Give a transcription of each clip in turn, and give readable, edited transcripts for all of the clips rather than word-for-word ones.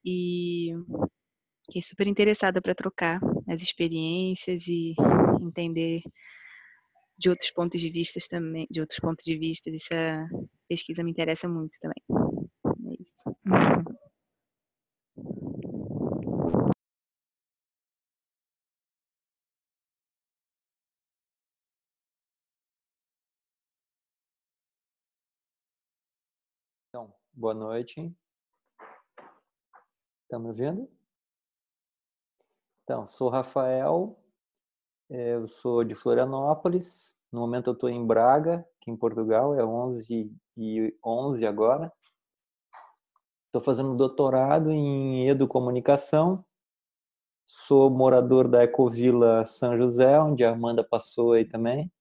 e fiquei super interessada para trocar as experiências e entender de outros pontos de vista também, de outros pontos de vista. Essa pesquisa me interessa muito também. É isso. Então, boa noite. Estão me ouvindo? Então, sou o Rafael, eu sou de Florianópolis. No momento eu estou em Braga, aqui em Portugal, é 11h11 agora. Estou fazendo doutorado em educomunicação. Sou morador da Ecovila São José, onde a Amanda passou aí também,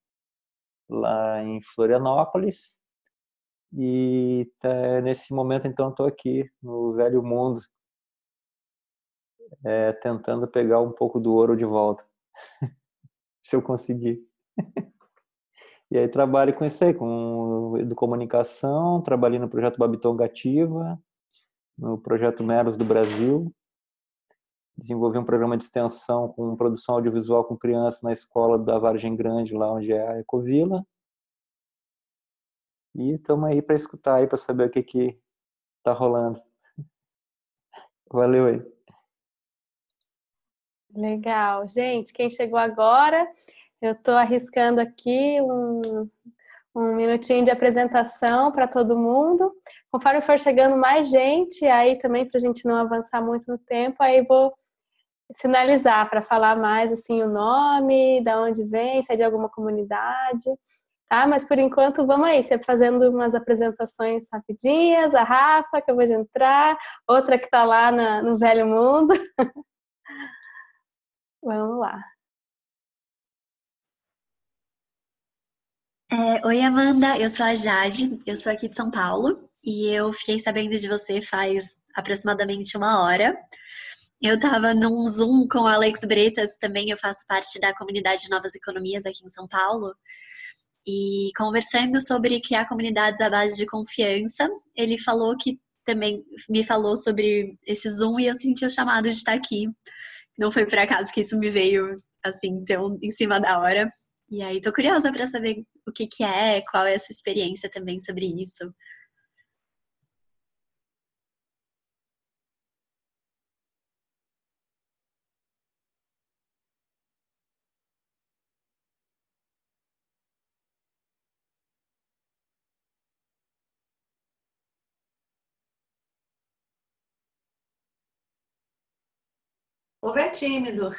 lá em Florianópolis. E nesse momento, então, estou aqui no velho mundo, tentando pegar um pouco do ouro de volta, se eu conseguir. E aí trabalho com isso aí, com educomunicação, trabalhei no projeto Babitonga Ativa, no projeto Meros do Brasil, desenvolvi um programa de extensão com produção audiovisual com crianças na escola da Vargem Grande, lá onde é a Ecovila. E estamos aí para escutar aí, para saber o que tá rolando. Valeu aí. Legal. Gente, quem chegou agora, eu estou arriscando aqui um minutinho de apresentação para todo mundo. Conforme for chegando mais gente, aí também para a gente não avançar muito no tempo, aí vou sinalizar para falar mais assim o nome, da onde vem, se é de alguma comunidade, tá? Mas por enquanto vamos aí, você fazendo umas apresentações rapidinhas, a Rafa, acabou de entrar, outra que está lá no Velho Mundo. Vamos lá. Oi, Amanda, eu sou a Jade, eu sou aqui de São Paulo e eu fiquei sabendo de você faz aproximadamente 1 hora. Eu estava num Zoom com o Alex Bretas, também eu faço parte da comunidade de Novas Economias aqui em São Paulo, e conversando sobre criar comunidades à base de confiança, ele falou que também me falou sobre esse Zoom e eu senti o chamado de estar aqui. Não foi por acaso que isso me veio assim, tão em cima da hora. E aí, tô curiosa para saber o que é, qual é a sua experiência também sobre isso. O povo é tímido.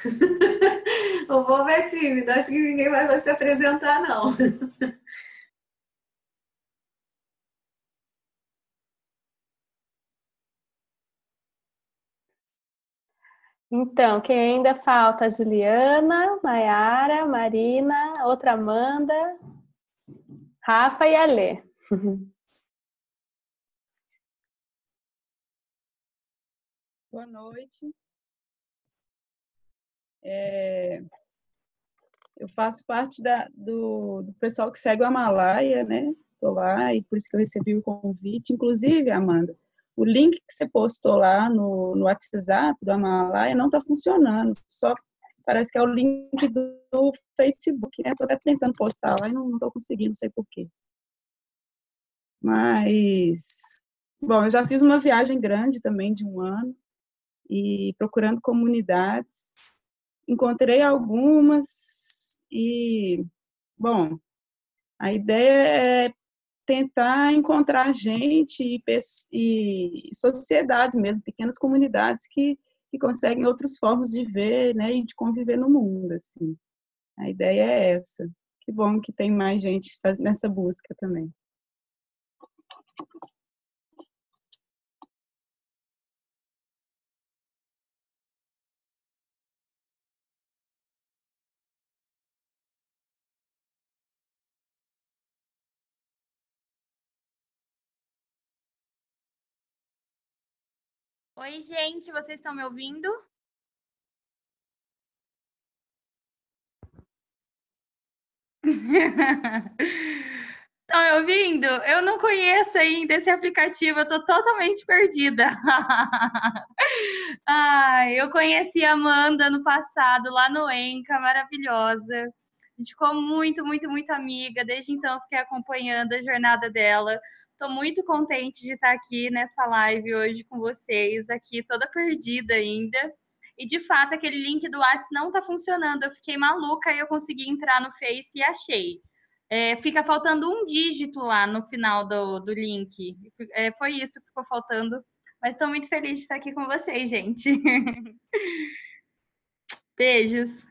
O povo é tímido. Acho que ninguém vai se apresentar, não. Então, quem ainda falta? Juliana, Maiara, Marina, outra Amanda, Rafa e Alê. Boa noite. Eu faço parte do pessoal que segue o Amalaia, né? Estou lá e por isso que eu recebi o convite. Inclusive, Amanda, o link que você postou lá no WhatsApp do Amalaia não está funcionando. Só parece que é o link do Facebook, né? Estou até tentando postar lá e não estou conseguindo, não sei por quê. Mas, bom, eu já fiz uma viagem grande também de 1 ano e procurando comunidades. Encontrei algumas e, bom, a ideia é tentar encontrar gente e sociedades mesmo, pequenas comunidades que conseguem outras formas de ver, né, e de conviver no mundo, assim. A ideia é essa. Que bom que tem mais gente nessa busca também. Oi, gente, vocês estão me ouvindo? Estão me ouvindo? Eu não conheço ainda esse aplicativo, eu tô totalmente perdida. Ai, eu conheci a Amanda no passado, lá no Enca, maravilhosa. A gente ficou muito, muito, muito amiga. Desde então, fiquei acompanhando a jornada dela. Estou muito contente de estar aqui nessa live hoje com vocês, aqui toda perdida ainda. E, de fato, aquele link do WhatsApp não está funcionando. Eu fiquei maluca e eu consegui entrar no Face e achei. Fica faltando um dígito lá no final do link. Foi isso que ficou faltando. Mas estou muito feliz de estar aqui com vocês, gente. Beijos.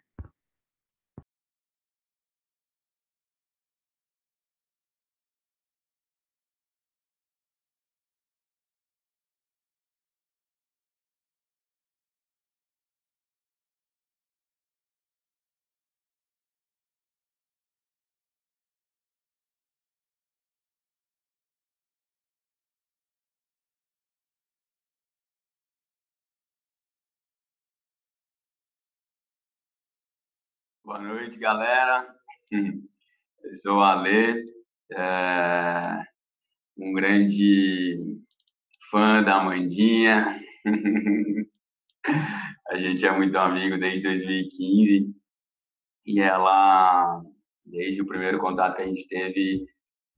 Boa noite, galera. Eu sou o Alê, um grande fã da Amandinha. A gente é muito amigo desde 2015 e ela, desde o primeiro contato que a gente teve,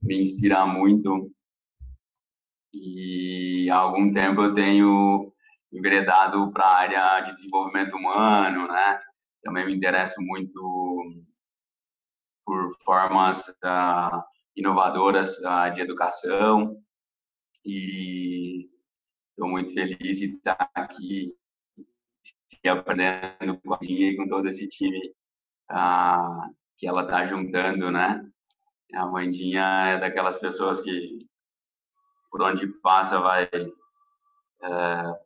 me inspira muito. E há algum tempo eu tenho enveredado para a área de desenvolvimento humano, né? Também me interesso muito por formas inovadoras de educação e estou muito feliz de estar aqui e aprendendo com a Dinha e com todo esse time que ela está juntando, né? A Mandinha é daquelas pessoas que por onde passa vai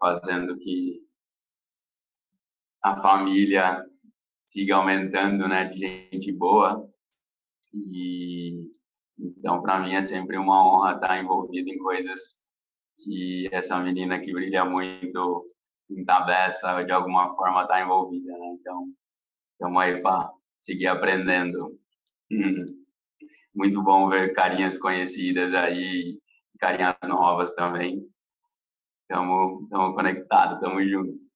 fazendo que a família siga aumentando, né, de gente boa. E então, para mim, é sempre uma honra estar envolvido em coisas que essa menina que brilha muito encabeça, de alguma forma está envolvida, né? Então, estamos aí para seguir aprendendo. Muito bom ver carinhas conhecidas aí, carinhas novas também. Estamos conectados, estamos juntos.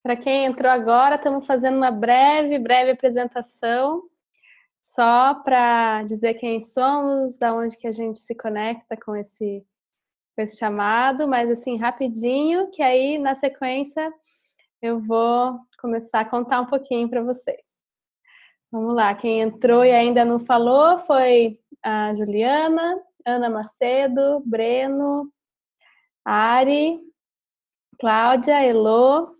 Para quem entrou agora, estamos fazendo uma breve apresentação, só para dizer quem somos, da onde que a gente se conecta com esse chamado, mas assim, rapidinho, que aí na sequência eu vou começar a contar um pouquinho para vocês. Vamos lá, quem entrou e ainda não falou foi a Juliana, Ana Macedo, Breno, Ari, Cláudia, Elô,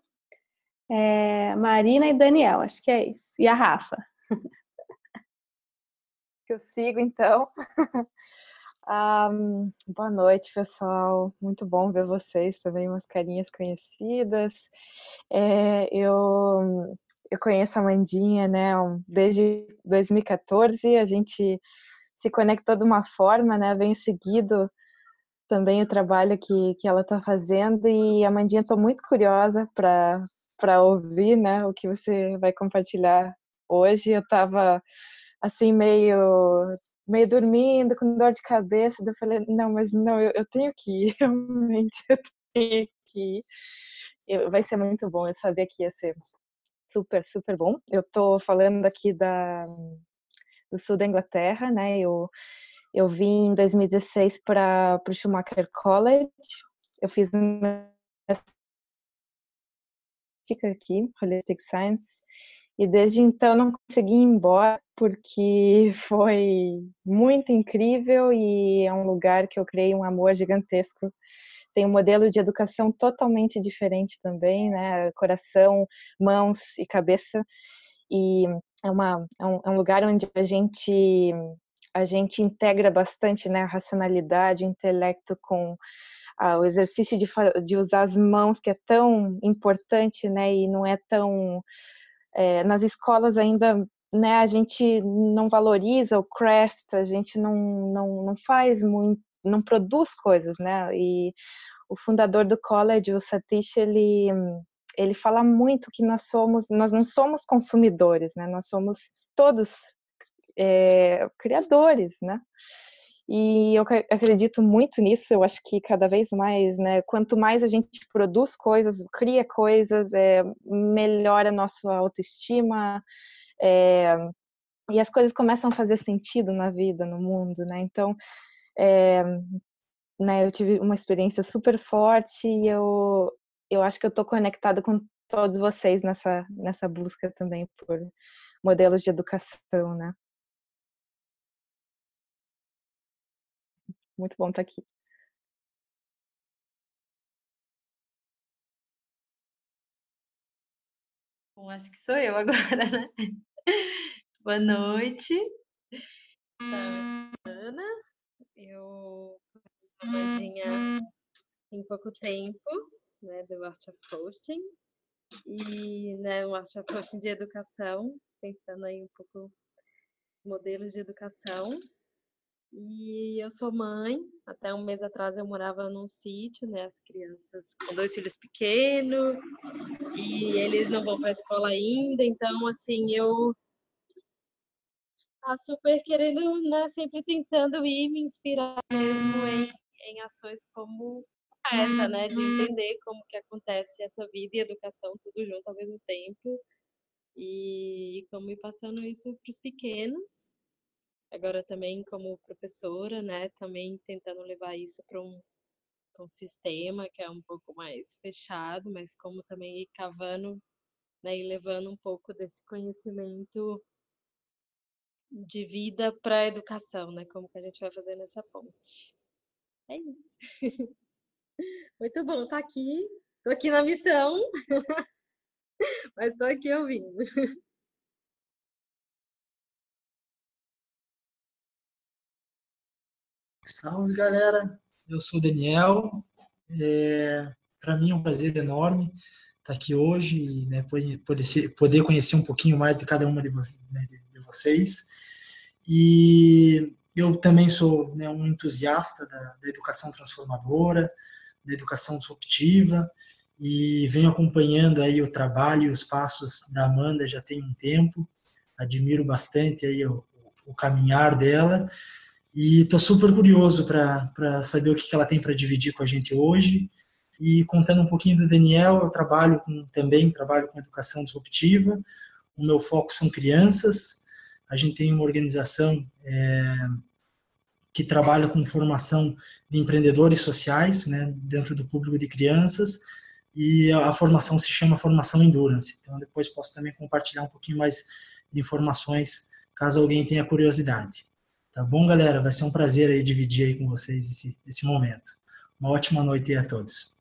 Marina e Daniel, acho que é isso. E a Rafa. Que eu sigo, então. Boa noite, pessoal. Muito bom ver vocês também, umas carinhas conhecidas. Eu conheço a Mandinha, né, desde 2014. A gente se conectou de uma forma, né, venho seguido também o trabalho que ela está fazendo, e a Mandinha, estou muito curiosa para ouvir, né, o que você vai compartilhar hoje. Eu estava assim meio dormindo, com dor de cabeça, daí eu falei, não, eu tenho que ir, realmente eu tenho que ir. Vai ser muito bom, eu sabia que ia ser super, super bom. Eu tô falando aqui do sul da Inglaterra, né, eu vim em 2016 para o Schumacher College, eu fiz uma fica aqui, Holistic Science, e desde então não consegui ir embora, porque foi muito incrível e é um lugar que eu criei um amor gigantesco. Tem um modelo de educação totalmente diferente também, né? Coração, mãos e cabeça. E é um lugar onde a gente integra bastante, né, a racionalidade, o intelecto com o exercício de usar as mãos, que é tão importante, né, e não é tão... nas escolas ainda, né, a gente não valoriza o craft, a gente não faz muito, não produz coisas, né, e o fundador do college, o Satish, ele fala muito que nós não somos consumidores, né? Nós somos todos criadores, né? E eu acredito muito nisso. Eu acho que cada vez mais, né? Quanto mais a gente produz coisas, cria coisas, melhora a nossa autoestima, e as coisas começam a fazer sentido na vida, no mundo, né? Então, né, eu tive uma experiência super forte e eu acho que eu estou conectada com todos vocês nessa busca também por modelos de educação, né? Muito bom estar aqui. Bom, acho que sou eu agora, né? Boa noite. Ana, eu sou Mandinha tem pouco tempo, né, do Art of Hosting, e né, um Art of Hosting de educação, pensando aí um pouco modelos de educação. E eu sou mãe, até um mês atrás eu morava num sítio, né, as crianças com 2 filhos pequenos, e eles não vão para a escola ainda, então assim, eu super querendo, né, sempre tentando ir me inspirar mesmo em ações como essa, né, de entender como que acontece essa vida e educação tudo junto ao mesmo tempo, e como ir passando isso para os pequenos. Agora também como professora, né, também tentando levar isso para um sistema que é um pouco mais fechado, mas como também ir cavando, né, e levando um pouco desse conhecimento de vida para a educação, né, como que a gente vai fazer nessa ponte. É isso. Muito bom estar aqui. Estou aqui na missão, mas estou aqui ouvindo. Salve, galera. Eu sou o Daniel. Para mim é um prazer enorme estar aqui hoje e, né, poder conhecer um pouquinho mais de cada uma de vocês. E eu também sou, né, um entusiasta da educação transformadora, da educação disruptiva, e venho acompanhando aí o trabalho e os passos da Amanda já tem um tempo. Admiro bastante aí o caminhar dela. E estou super curioso para saber o que ela tem para dividir com a gente hoje. E contando um pouquinho do Daniel, eu também trabalho com educação disruptiva. O meu foco são crianças. A gente tem uma organização que trabalha com formação de empreendedores sociais, né, dentro do público de crianças. E a formação se chama Formação Endurance. Então, depois posso também compartilhar um pouquinho mais de informações, caso alguém tenha curiosidade. Tá bom, galera? Vai ser um prazer aí dividir aí com vocês esse momento. Uma ótima noite aí a todos.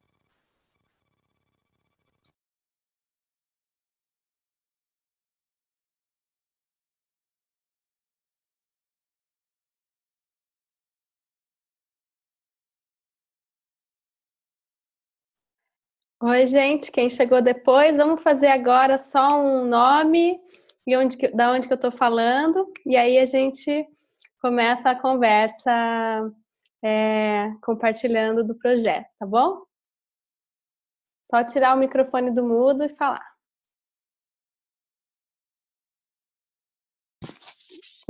Oi, gente, quem chegou depois, vamos fazer agora só um nome e da onde que eu estou falando, e aí a gente começa a conversa compartilhando do projeto, tá bom? Só tirar o microfone do mudo e falar.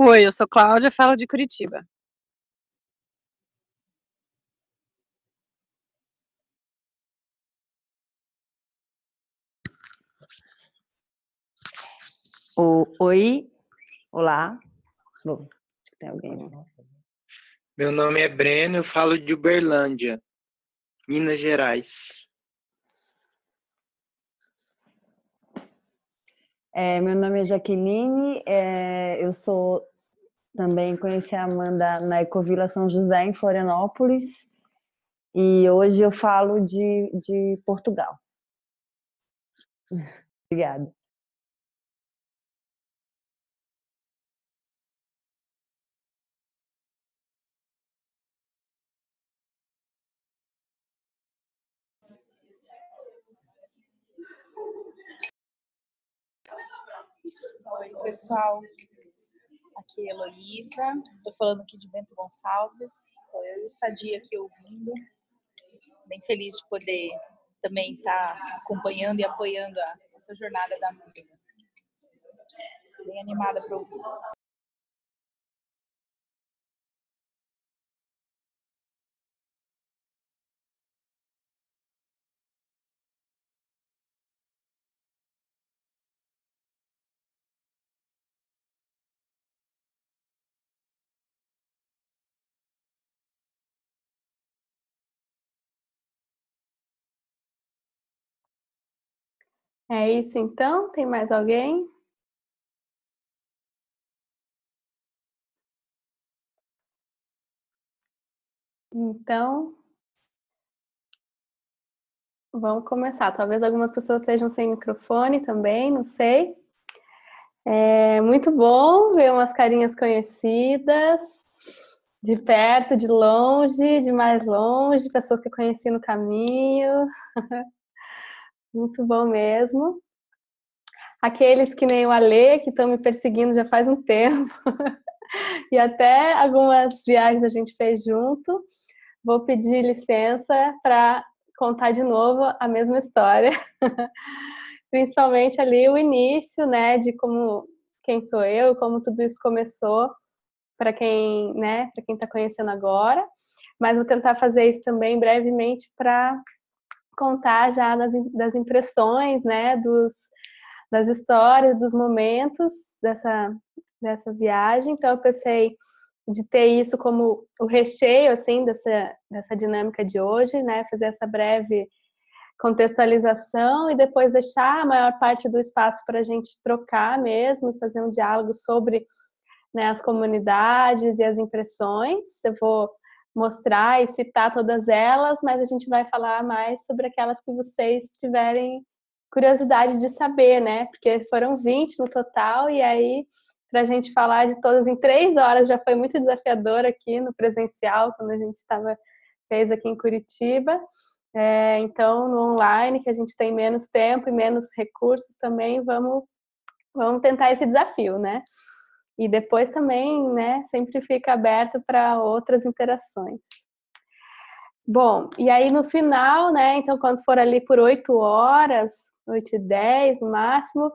Oi, eu sou Cláudia, falo de Curitiba. Oi, olá. Bom, tem alguém. Meu nome é Breno, eu falo de Uberlândia, Minas Gerais. Meu nome é Jaqueline, eu também conheci a Amanda na Ecovila São José, em Florianópolis, e hoje eu falo de Portugal. Obrigada. Oi, pessoal. Aqui é Heloísa. Estou falando aqui de Bento Gonçalves. Estou eu e o Sadia aqui ouvindo. Bem feliz de poder também está acompanhando e apoiando essa jornada da Amanda. Bem animada para ouvir. É isso então? Tem mais alguém? Então, vamos começar. Talvez algumas pessoas estejam sem microfone também, não sei. É muito bom ver umas carinhas conhecidas, de perto, de longe, de mais longe, pessoas que eu conheci no caminho. Muito bom mesmo. Aqueles que nem o Alê, que estão me perseguindo já faz um tempo. E até algumas viagens a gente fez junto. Vou pedir licença para contar de novo a mesma história. Principalmente ali o início, né, de quem sou eu, como tudo isso começou, para quem, né, para quem está conhecendo agora. Mas vou tentar fazer isso também brevemente para contar já das impressões, né, das histórias, dos momentos dessa viagem. Então eu pensei de ter isso como o recheio assim dessa dinâmica de hoje, né, fazer essa breve contextualização e depois deixar a maior parte do espaço para a gente trocar mesmo e fazer um diálogo sobre, né, as comunidades e as impressões. Eu vou mostrar e citar todas elas, mas a gente vai falar mais sobre aquelas que vocês tiverem curiosidade de saber, né? Porque foram 20 no total, e aí, para a gente falar de todas em 3 horas, já foi muito desafiador aqui no presencial, quando a gente fez aqui em Curitiba. Então, no online, que a gente tem menos tempo e menos recursos também, vamos tentar esse desafio, né? E depois também, né, sempre fica aberto para outras interações. Bom, e aí no final, né, então quando for ali por 8 horas, 8h10 no máximo,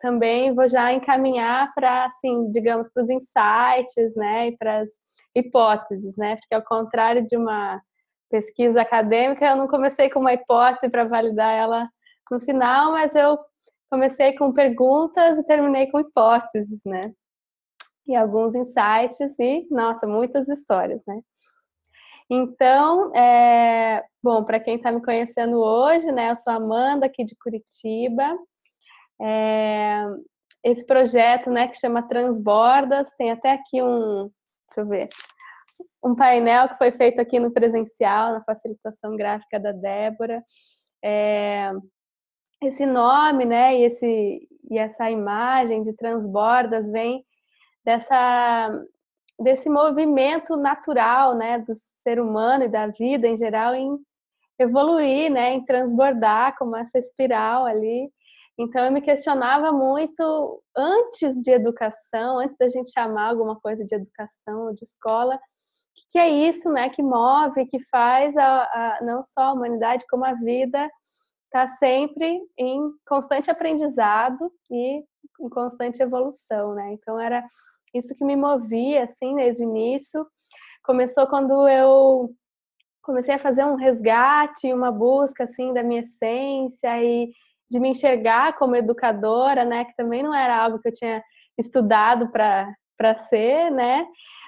também vou já encaminhar para, assim, digamos, para os insights, né, e para as hipóteses, né, porque ao contrário de uma pesquisa acadêmica, eu não comecei com uma hipótese para validar ela no final, mas eu comecei com perguntas e terminei com hipóteses, né? E alguns insights e, nossa, muitas histórias, né? Então, bom, para quem está me conhecendo hoje, né? Eu sou a Amanda, aqui de Curitiba. Esse projeto, né, que chama Transbordas, tem até aqui deixa eu ver, um painel que foi feito aqui no presencial, na facilitação gráfica da Débora. Esse nome, né, e essa imagem de Transbordas vem desse movimento natural, né, do ser humano e da vida em geral em evoluir, né, em transbordar, como essa espiral ali. Então eu me questionava muito antes de educação, antes da gente chamar alguma coisa de educação ou de escola, o que é isso, né, que move, que faz não só a humanidade como a vida está sempre em constante aprendizado e em constante evolução, né? Então era isso que me movia, assim, desde o início. Começou quando eu comecei a fazer um resgate, uma busca, assim, da minha essência e de me enxergar como educadora, né? Que também não era algo que eu tinha estudado para ser, né?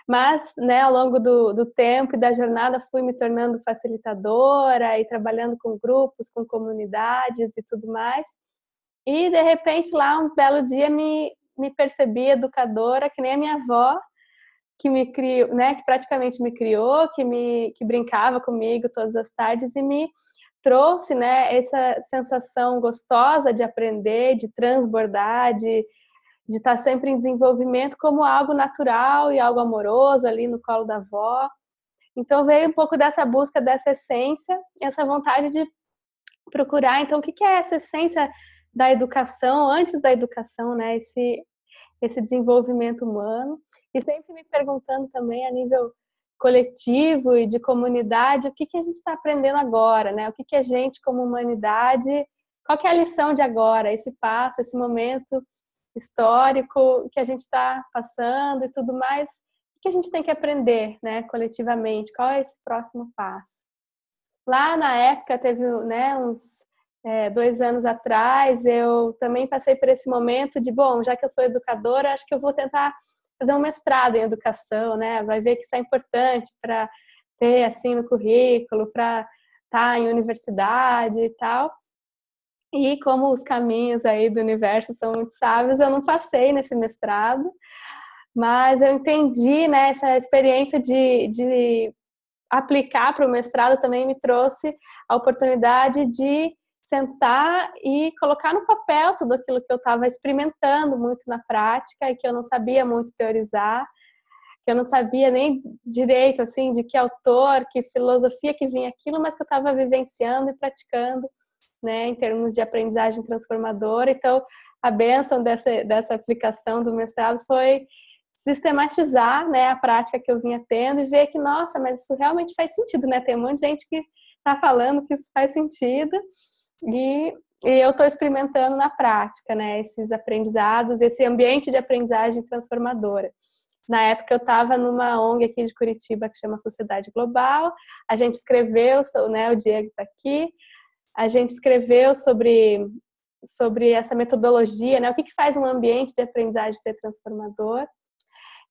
Mas, né, ao longo do tempo e da jornada, fui me tornando facilitadora e trabalhando com grupos, com comunidades e tudo mais. E, de repente, lá, um belo dia, me percebi educadora, que nem a minha avó, que me criou, né, que praticamente me criou, que brincava comigo todas as tardes e me trouxe, né, essa sensação gostosa de aprender, de transbordar, de estar sempre em desenvolvimento como algo natural e algo amoroso ali no colo da avó. Então veio um pouco dessa busca dessa essência, essa vontade de procurar, então, o que é essa essência da educação, antes da educação, né? Esse desenvolvimento humano. E sempre me perguntando também a nível coletivo e de comunidade, o que a gente está aprendendo agora, né? O que a gente, como humanidade, qual que é a lição de agora, esse passo, esse momento histórico que a gente está passando e tudo mais, o que a gente tem que aprender, né, coletivamente, qual é esse próximo passo. Lá na época, teve, né, uns 2 anos atrás, eu também passei por esse momento de, bom, já que eu sou educadora, acho que eu vou tentar fazer um mestrado em educação, né, vai ver que isso é importante para ter, assim, no currículo, para estar em universidade e tal. E como os caminhos aí do universo são muito sábios, eu não passei nesse mestrado, mas eu entendi, né, essa experiência de aplicar para o mestrado também me trouxe a oportunidade de sentar e colocar no papel tudo aquilo que eu estava experimentando muito na prática e que eu não sabia muito teorizar, que eu não sabia nem direito, assim, de que autor, que filosofia que vinha aquilo, mas que eu estava vivenciando e praticando, né, em termos de aprendizagem transformadora. Então, a bênção dessa aplicação do mestrado foi sistematizar, né, a prática que eu vinha tendo e ver que, nossa, mas isso realmente faz sentido, né? Tem um monte de gente que está falando que isso faz sentido e eu estou experimentando na prática, né, esses aprendizados, esse ambiente de aprendizagem transformadora. Na época eu estava numa ONG aqui de Curitiba que chama Sociedade Global, a gente escreveu, né, o Diego está aqui, a gente escreveu sobre essa metodologia, né, o que faz um ambiente de aprendizagem ser transformador.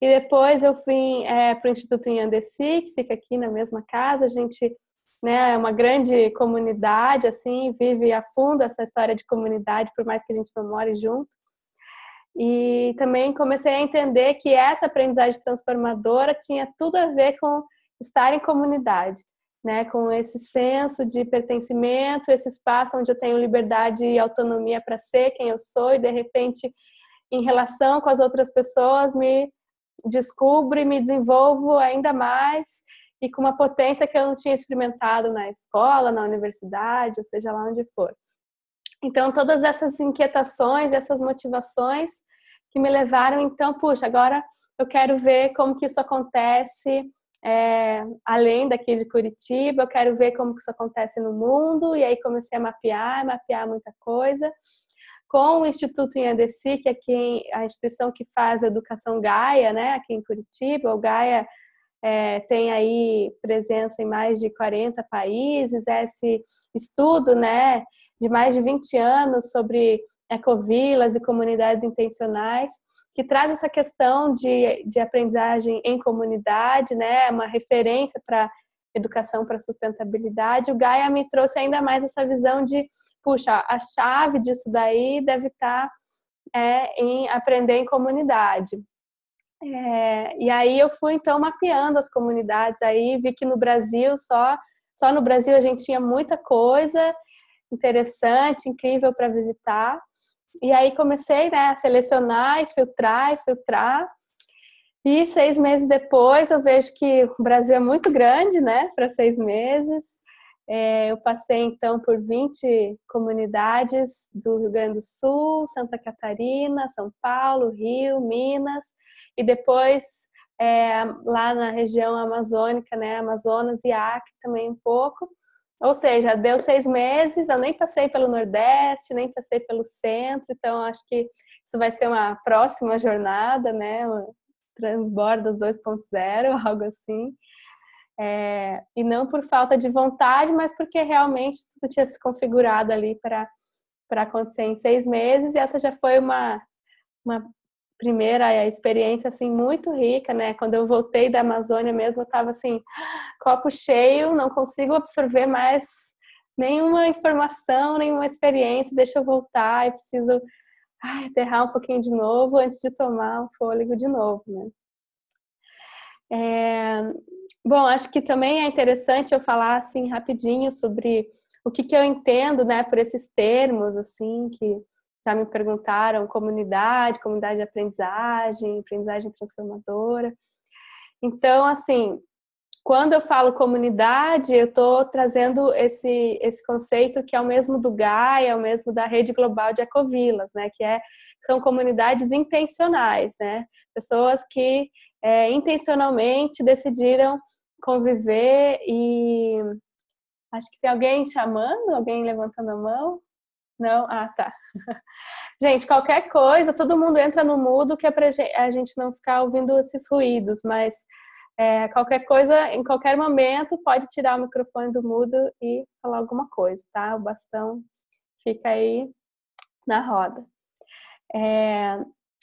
E depois eu fui para o Instituto Inhandesi, que fica aqui na mesma casa. A gente, né, é uma grande comunidade, assim, vive a fundo essa história de comunidade, por mais que a gente não more junto. E também comecei a entender que essa aprendizagem transformadora tinha tudo a ver com estar em comunidade, né, com esse senso de pertencimento, esse espaço onde eu tenho liberdade e autonomia para ser quem eu sou e, de repente, em relação com as outras pessoas, me descubro e me desenvolvo ainda mais e com uma potência que eu não tinha experimentado na escola, na universidade, ou seja lá onde for. Então, todas essas inquietações, essas motivações que me levaram, então, puxa, agora eu quero ver como que isso acontece além daqui de Curitiba, eu quero ver como que isso acontece no mundo, e aí comecei a mapear muita coisa. Com o Instituto Inhandesi, que é a instituição que faz a educação Gaia, né, aqui em Curitiba. O Gaia tem aí presença em mais de 40 países, esse estudo, né, de mais de 20 anos sobre ecovilas e comunidades intencionais, que traz essa questão de aprendizagem em comunidade, né, uma referência para educação para sustentabilidade. O Gaia me trouxe ainda mais essa visão de, puxa, a chave disso daí deve estar em aprender em comunidade. E aí eu fui, então, mapeando as comunidades, aí vi que no Brasil, só no Brasil a gente tinha muita coisa interessante, incrível para visitar. E aí comecei, né, a selecionar e filtrar. E 6 meses depois eu vejo que o Brasil é muito grande, né, para 6 meses. Eu passei, então, por 20 comunidades do Rio Grande do Sul, Santa Catarina, São Paulo, Rio, Minas, e depois lá na região amazônica, né, Amazonas e Acre também um pouco. Ou seja, deu 6 meses, eu nem passei pelo Nordeste, nem passei pelo Centro, então acho que isso vai ser uma próxima jornada, né, Transbordas 2.0, algo assim. E não por falta de vontade, mas porque realmente tudo tinha se configurado ali para acontecer em 6 meses, e essa já foi uma primeira experiência assim muito rica, né? Quando eu voltei da Amazônia mesmo, eu estava assim, copo cheio, não consigo absorver mais nenhuma informação, nenhuma experiência, deixa eu voltar, eu preciso aterrar um pouquinho de novo antes de tomar um fôlego de novo, né? Bom, acho que também é interessante eu falar assim rapidinho sobre o que eu entendo, né, por esses termos assim que já me perguntaram: comunidade de aprendizagem transformadora. Então, assim, quando eu falo comunidade, eu estou trazendo esse conceito que é o mesmo do Gaia, é o mesmo da Rede Global de Ecovilas, né, que são comunidades intencionais, né, pessoas que intencionalmente decidiram conviver e acho que tem alguém chamando, alguém levantando a mão. Não? Ah, tá. Gente, qualquer coisa, todo mundo entra no mudo que é pra a gente não ficar ouvindo esses ruídos, mas qualquer coisa, em qualquer momento, pode tirar o microfone do mudo e falar alguma coisa, tá? O bastão fica aí na roda.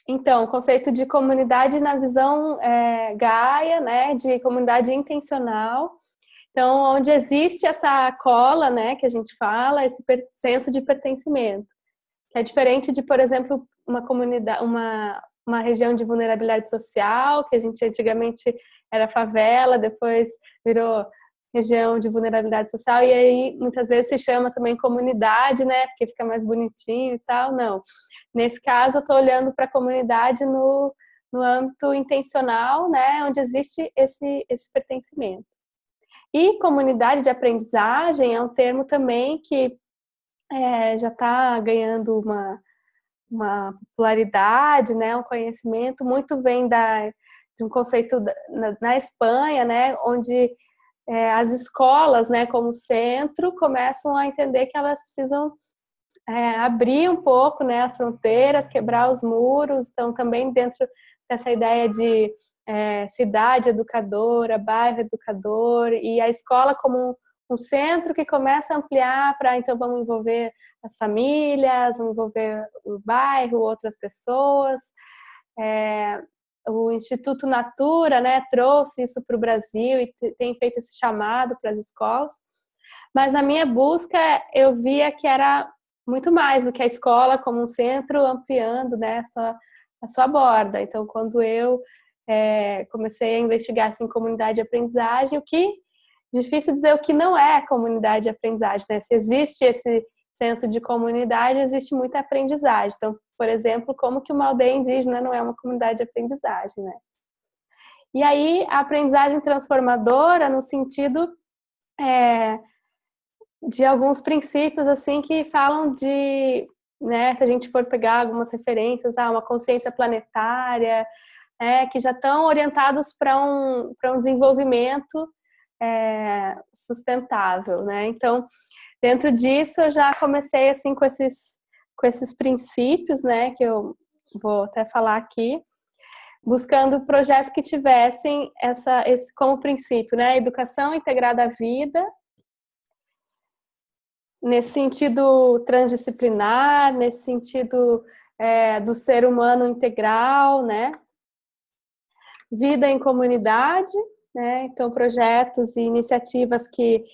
Então, o conceito de comunidade na visão Gaia, né, de comunidade intencional. Então, onde existe essa cola, né, que a gente fala, esse senso de pertencimento, que é diferente de, por exemplo, uma comunidade, uma região de vulnerabilidade social, que a gente antigamente era favela, depois virou região de vulnerabilidade social, e aí muitas vezes se chama também comunidade, né, porque fica mais bonitinho e tal. Não. Nesse caso, eu estou olhando para a comunidade no âmbito intencional, né, onde existe esse pertencimento. E comunidade de aprendizagem é um termo também que já está ganhando uma popularidade, né, um conhecimento, muito vem de um conceito na Espanha, né, onde as escolas, né, como centro, começam a entender que elas precisam abrir um pouco, né, as fronteiras, quebrar os muros. Então, também dentro dessa ideia de cidade educadora, bairro educador, e a escola como um centro que começa a ampliar para, então, vamos envolver as famílias, vamos envolver o bairro, outras pessoas. O Instituto Natura, né, trouxe isso para o Brasil e tem feito esse chamado para as escolas. Mas na minha busca, eu via que era muito mais do que a escola como um centro ampliando, né, a sua borda. Então, quando eu comecei a investigar assim, comunidade de aprendizagem, difícil dizer o que não é comunidade de aprendizagem, né? Se existe esse senso de comunidade, existe muita aprendizagem. Então, por exemplo, como que uma aldeia indígena não é uma comunidade de aprendizagem, né? E aí, a aprendizagem transformadora no sentido de alguns princípios, assim, que falam de, né, se a gente for pegar algumas referências, uma consciência planetária, que já estão orientados para um desenvolvimento sustentável, né? Então, dentro disso, eu já comecei assim com esses princípios, né? Que eu vou até falar aqui, buscando projetos que tivessem esse como princípio, né? Educação integrada à vida, nesse sentido transdisciplinar, nesse sentido do ser humano integral, né? Vida em comunidade, né? Então, projetos e iniciativas que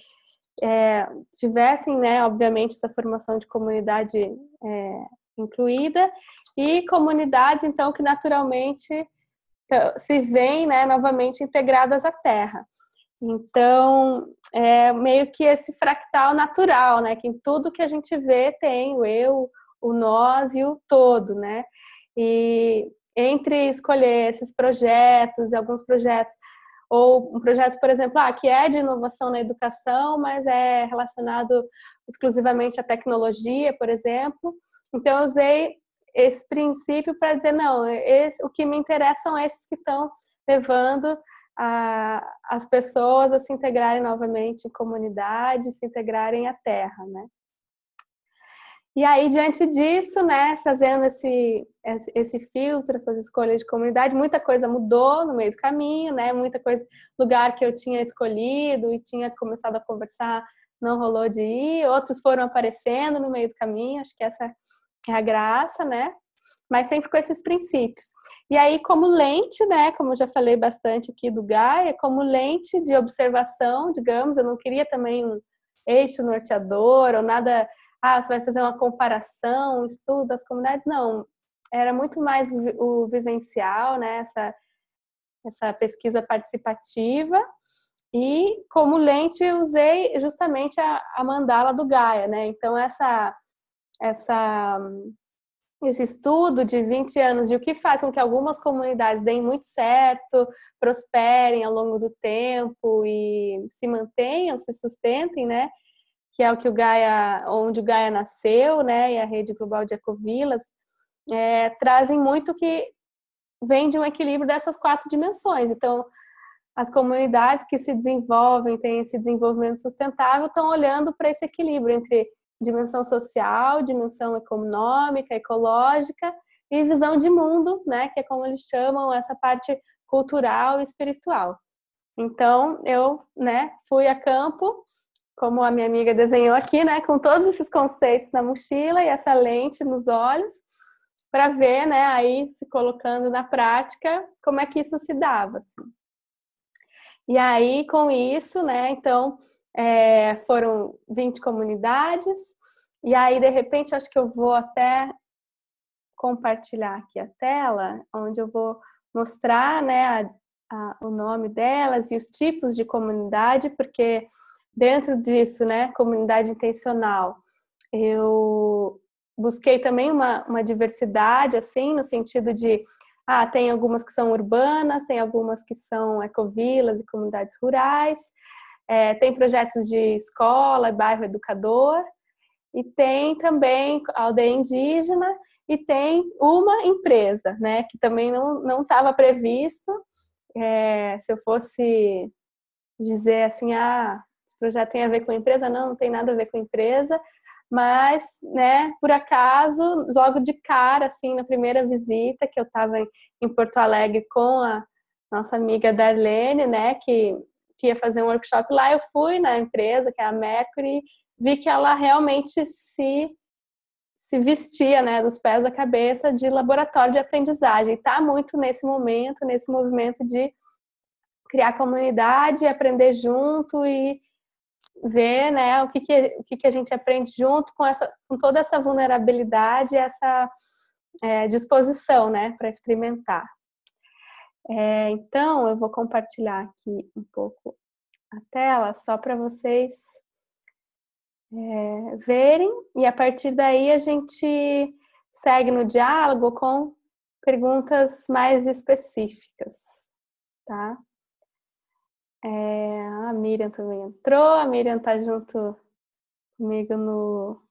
tivessem, né, obviamente, essa formação de comunidade incluída, e comunidades, então, que naturalmente se veem, né, novamente integradas à terra. Então, meio que esse fractal natural, né, que em tudo que a gente vê tem o eu, o nós e o todo, né? E entre escolher esses projetos, alguns projetos, ou um projeto, por exemplo, que é de inovação na educação, mas é relacionado exclusivamente à tecnologia, por exemplo. Então, eu usei esse princípio para dizer, não, o que me interessa são esses que estão levando as pessoas a se integrarem novamente em comunidade, se integrarem à terra, né? E aí, diante disso, né, fazendo esse filtro, essas escolhas de comunidade, muita coisa mudou no meio do caminho, né? Muita coisa, lugar que eu tinha escolhido e tinha começado a conversar, não rolou de ir, outros foram aparecendo no meio do caminho, acho que essa é a graça, né? Mas sempre com esses princípios. E aí, como lente, né, como eu já falei bastante aqui do Gaia, como lente de observação, digamos, eu não queria também um eixo norteador ou nada... você vai fazer uma comparação, um estudo das comunidades. Não, era muito mais o vivencial, né? Essa pesquisa participativa. E como lente eu usei justamente a mandala do Gaia, né? Então esse estudo de 20 anos de o que faz com que algumas comunidades deem muito certo, prosperem ao longo do tempo e se mantenham, se sustentem, né? Que é o que onde o Gaia nasceu, né, e a Rede Global de Ecovilas, trazem muito que vem de um equilíbrio dessas 4 dimensões. Então, as comunidades que se desenvolvem, têm esse desenvolvimento sustentável, estão olhando para esse equilíbrio entre dimensão social, dimensão econômica, ecológica e visão de mundo, né, que é como eles chamam essa parte cultural e espiritual. Então, eu, né, fui a campo, como a minha amiga desenhou aqui, né, com todos esses conceitos na mochila e essa lente nos olhos, para ver, né, aí se colocando na prática, como é que isso se dava, assim. E aí, com isso, né, então, foram 20 comunidades, e aí, de repente, acho que eu vou até compartilhar aqui a tela, onde eu vou mostrar, né, o nome delas e os tipos de comunidade, porque dentro disso, né, comunidade intencional, eu busquei também uma diversidade, assim, no sentido de, tem algumas que são urbanas, tem algumas que são ecovilas e comunidades rurais, tem projetos de escola, bairro educador, e tem também aldeia indígena, e tem uma empresa, né, que também não estava previsto. Se eu fosse dizer assim, esse projeto tem a ver com empresa, não tem nada a ver com empresa, mas, né, por acaso, logo de cara, assim, na primeira visita, que eu estava em Porto Alegre com a nossa amiga Darlene, né, que ia fazer um workshop lá, eu fui na empresa, que é a Mercury, vi que ela realmente se vestia, né, dos pés à cabeça de laboratório de aprendizagem. Está muito nesse momento, nesse movimento de criar comunidade, aprender junto e ver, né, o que a gente aprende junto com toda essa vulnerabilidade, essa disposição, né, para experimentar. Então, eu vou compartilhar aqui um pouco a tela, só para vocês verem, e a partir daí a gente segue no diálogo com perguntas mais específicas, tá? A Miriam também entrou, a Miriam está junto comigo no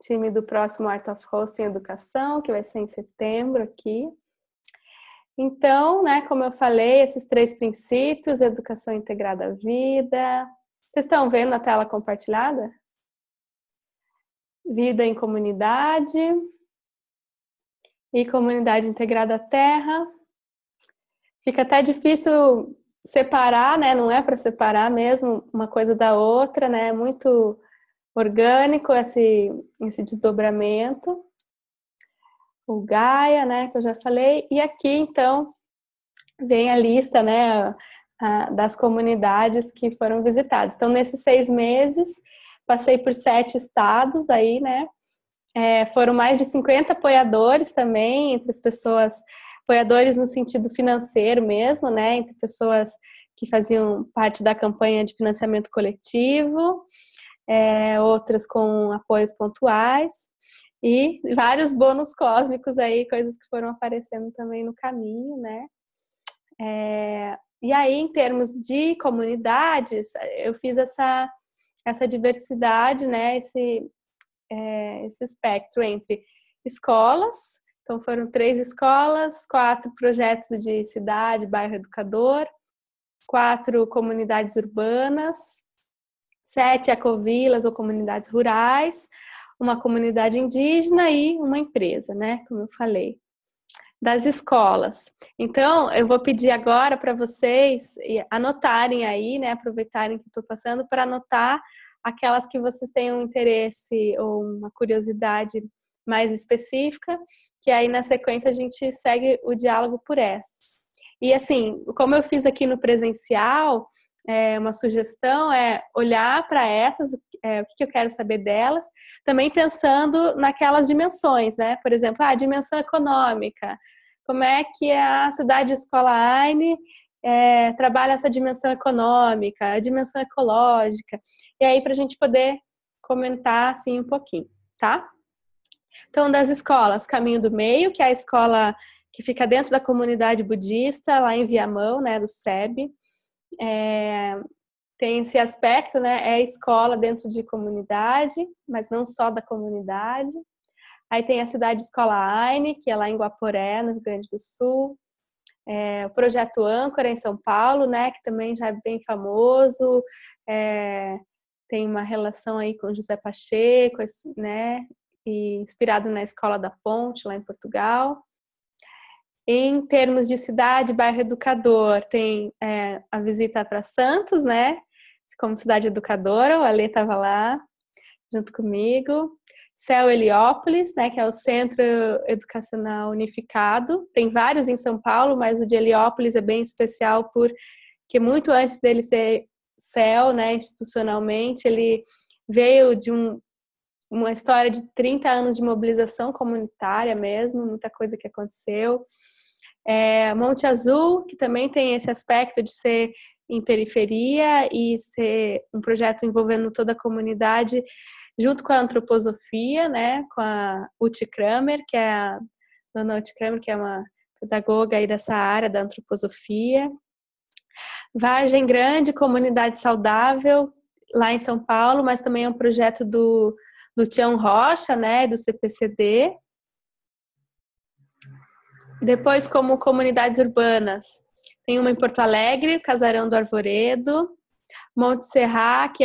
time do próximo Art of Hosting Educação, que vai ser em setembro aqui. Então, né, como eu falei, esses 3 princípios, educação integrada à vida. Vocês estão vendo a tela compartilhada? Vida em comunidade e comunidade integrada à terra. Fica até difícil separar, né? Não é para separar mesmo uma coisa da outra, né? É muito orgânico esse desdobramento. O Gaia, né? Que eu já falei. E aqui, então, vem a lista, né? Das comunidades que foram visitadas. Então, nesses 6 meses, passei por 7 estados aí, né? Foram mais de 50 apoiadores também, entre as pessoas, apoiadores no sentido financeiro mesmo, né? Entre pessoas que faziam parte da campanha de financiamento coletivo, outras com apoios pontuais, e vários bônus cósmicos aí, coisas que foram aparecendo também no caminho, né? E aí, em termos de comunidades, eu fiz essa diversidade, né, esse espectro entre escolas, então foram 3 escolas, 4 projetos de cidade, bairro educador, 4 comunidades urbanas, 7 ecovilas ou comunidades rurais, uma comunidade indígena e uma empresa, né, como eu falei. Das escolas. Então, eu vou pedir agora para vocês anotarem aí, né, aproveitarem que estou passando para anotar aquelas que vocês tenham interesse ou uma curiosidade mais específica, que aí na sequência a gente segue o diálogo por essas. E assim, como eu fiz aqui no presencial, uma sugestão é olhar para essas, o que eu quero saber delas, também pensando naquelas dimensões, né? Por exemplo, a dimensão econômica. Como é que a cidade escola AINE trabalha essa dimensão econômica, a dimensão ecológica, e aí para a gente poder comentar assim um pouquinho, tá? Então, das escolas, Caminho do Meio, que é a escola que fica dentro da comunidade budista, lá em Viamão, né, do SEB. Tem esse aspecto, né, é escola dentro de comunidade, mas não só da comunidade. Aí tem a cidade escola AINE, que é lá em Guaporé, no Rio Grande do Sul. o Projeto Âncora em São Paulo, né, que também já é bem famoso, tem uma relação aí com José Pacheco, né, e inspirado na Escola da Ponte, lá em Portugal. Em termos de cidade, bairro educador, tem a visita para Santos, né, como cidade educadora, o Ale estava lá junto comigo. CEL Heliópolis, né, que é o Centro Educacional Unificado. Tem vários em São Paulo, mas o de Heliópolis é bem especial porque muito antes dele ser CEL, né, institucionalmente, ele veio de uma história de 30 anos de mobilização comunitária mesmo, muita coisa que aconteceu. Monte Azul, que também tem esse aspecto de ser em periferia e ser um projeto envolvendo toda a comunidade, junto com a antroposofia, né, com a Uti Kramer, que é a dona Uti Kramer, que é uma pedagoga aí dessa área da antroposofia. Vargem Grande, comunidade saudável, lá em São Paulo, mas também é um projeto do Tião Rocha, né, do CPCD. Depois, como comunidades urbanas, tem uma em Porto Alegre, Casarão do Arvoredo, Monte Serra, que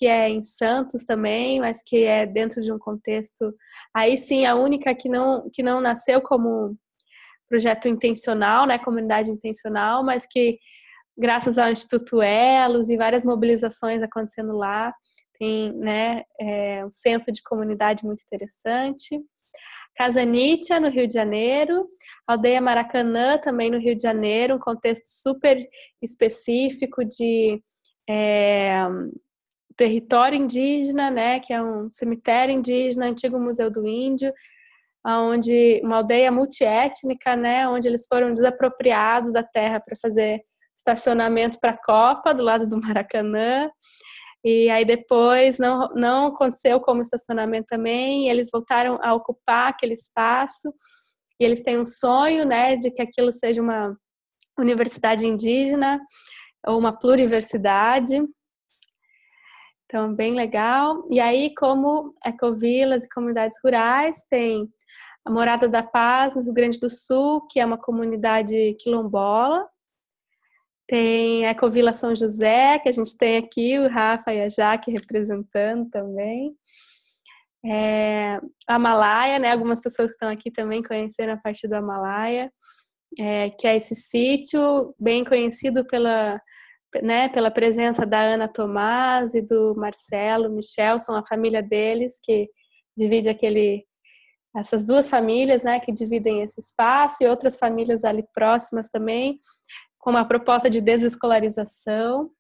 é em Santos também, mas que é dentro de um contexto, aí sim, a única que não nasceu como projeto intencional, né, comunidade intencional, mas que, graças ao Instituto Elos e várias mobilizações acontecendo lá, tem, né, um senso de comunidade muito interessante. Casa Nietzsche, no Rio de Janeiro, Aldeia Maracanã, também no Rio de Janeiro, um contexto super específico de território indígena, né, que é um cemitério indígena, antigo Museu do Índio, onde uma aldeia multiétnica, né, onde eles foram desapropriados da terra para fazer estacionamento para a Copa, do lado do Maracanã, e aí depois não aconteceu como estacionamento também, e eles voltaram a ocupar aquele espaço, e eles têm um sonho, né, de que aquilo seja uma universidade indígena, ou uma pluriversidade. Então, bem legal. E aí, como ecovilas e comunidades rurais, tem a Morada da Paz, no Rio Grande do Sul, que é uma comunidade quilombola. Tem a Ecovila São José, que a gente tem aqui, o Rafa e a Jaque representando também. A Amalaia, né? Algumas pessoas que estão aqui também conheceram a partir do Amalaia, que é esse sítio bem conhecido pela presença da Ana Tomás e do Marcelo Michel, são a família deles que divide essas duas famílias, né, que dividem esse espaço, e outras famílias ali próximas também, com uma proposta de desescolarização.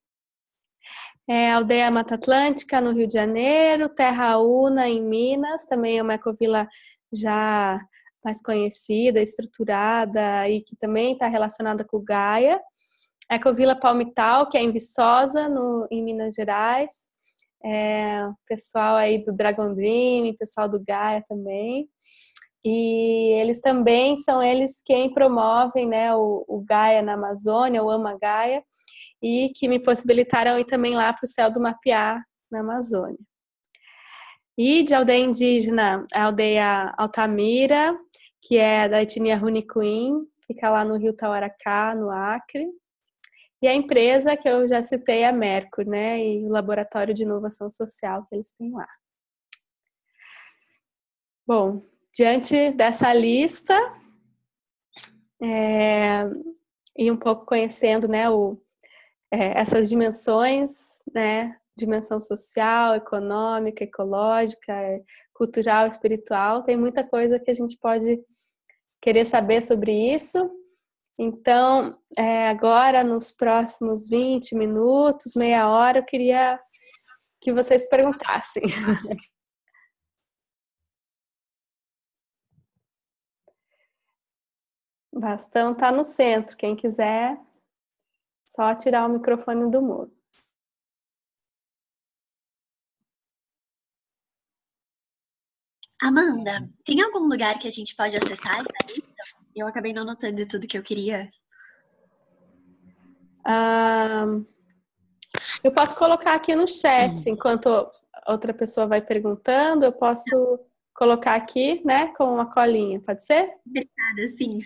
Aldeia Mata Atlântica, no Rio de Janeiro, Terra Una, em Minas, também é uma ecovila já mais conhecida, estruturada, e que também está relacionada com o Gaia. A Ecovila Palmital, que é em Viçosa, em Minas Gerais. Pessoal aí do Dragon Dream, pessoal do Gaia também. E eles também são eles quem promovem, né, o Gaia na Amazônia, o Ama Gaia, e que me possibilitaram ir também lá para o Céu do Mapiá, na Amazônia. E de aldeia indígena, a aldeia Altamira, que é da etnia Runicuim, fica lá no Rio Tauaracá, no Acre. E a empresa que eu já citei, a Mercur, né, e o Laboratório de Inovação Social que eles têm lá. Bom, diante dessa lista, e um pouco conhecendo, né, essas dimensões, né, dimensão social, econômica, ecológica, cultural, espiritual, tem muita coisa que a gente pode querer saber sobre isso. Então, agora, nos próximos 20 minutos, meia hora, eu queria que vocês perguntassem. O bastão está no centro. Quem quiser, só tirar o microfone do mudo. Amanda, tem algum lugar que a gente pode acessar essa lista? Eu acabei não anotando tudo que eu queria. Eu posso colocar aqui no chat, enquanto outra pessoa vai perguntando, eu posso colocar aqui, né, com uma colinha, pode ser? Obrigada, sim.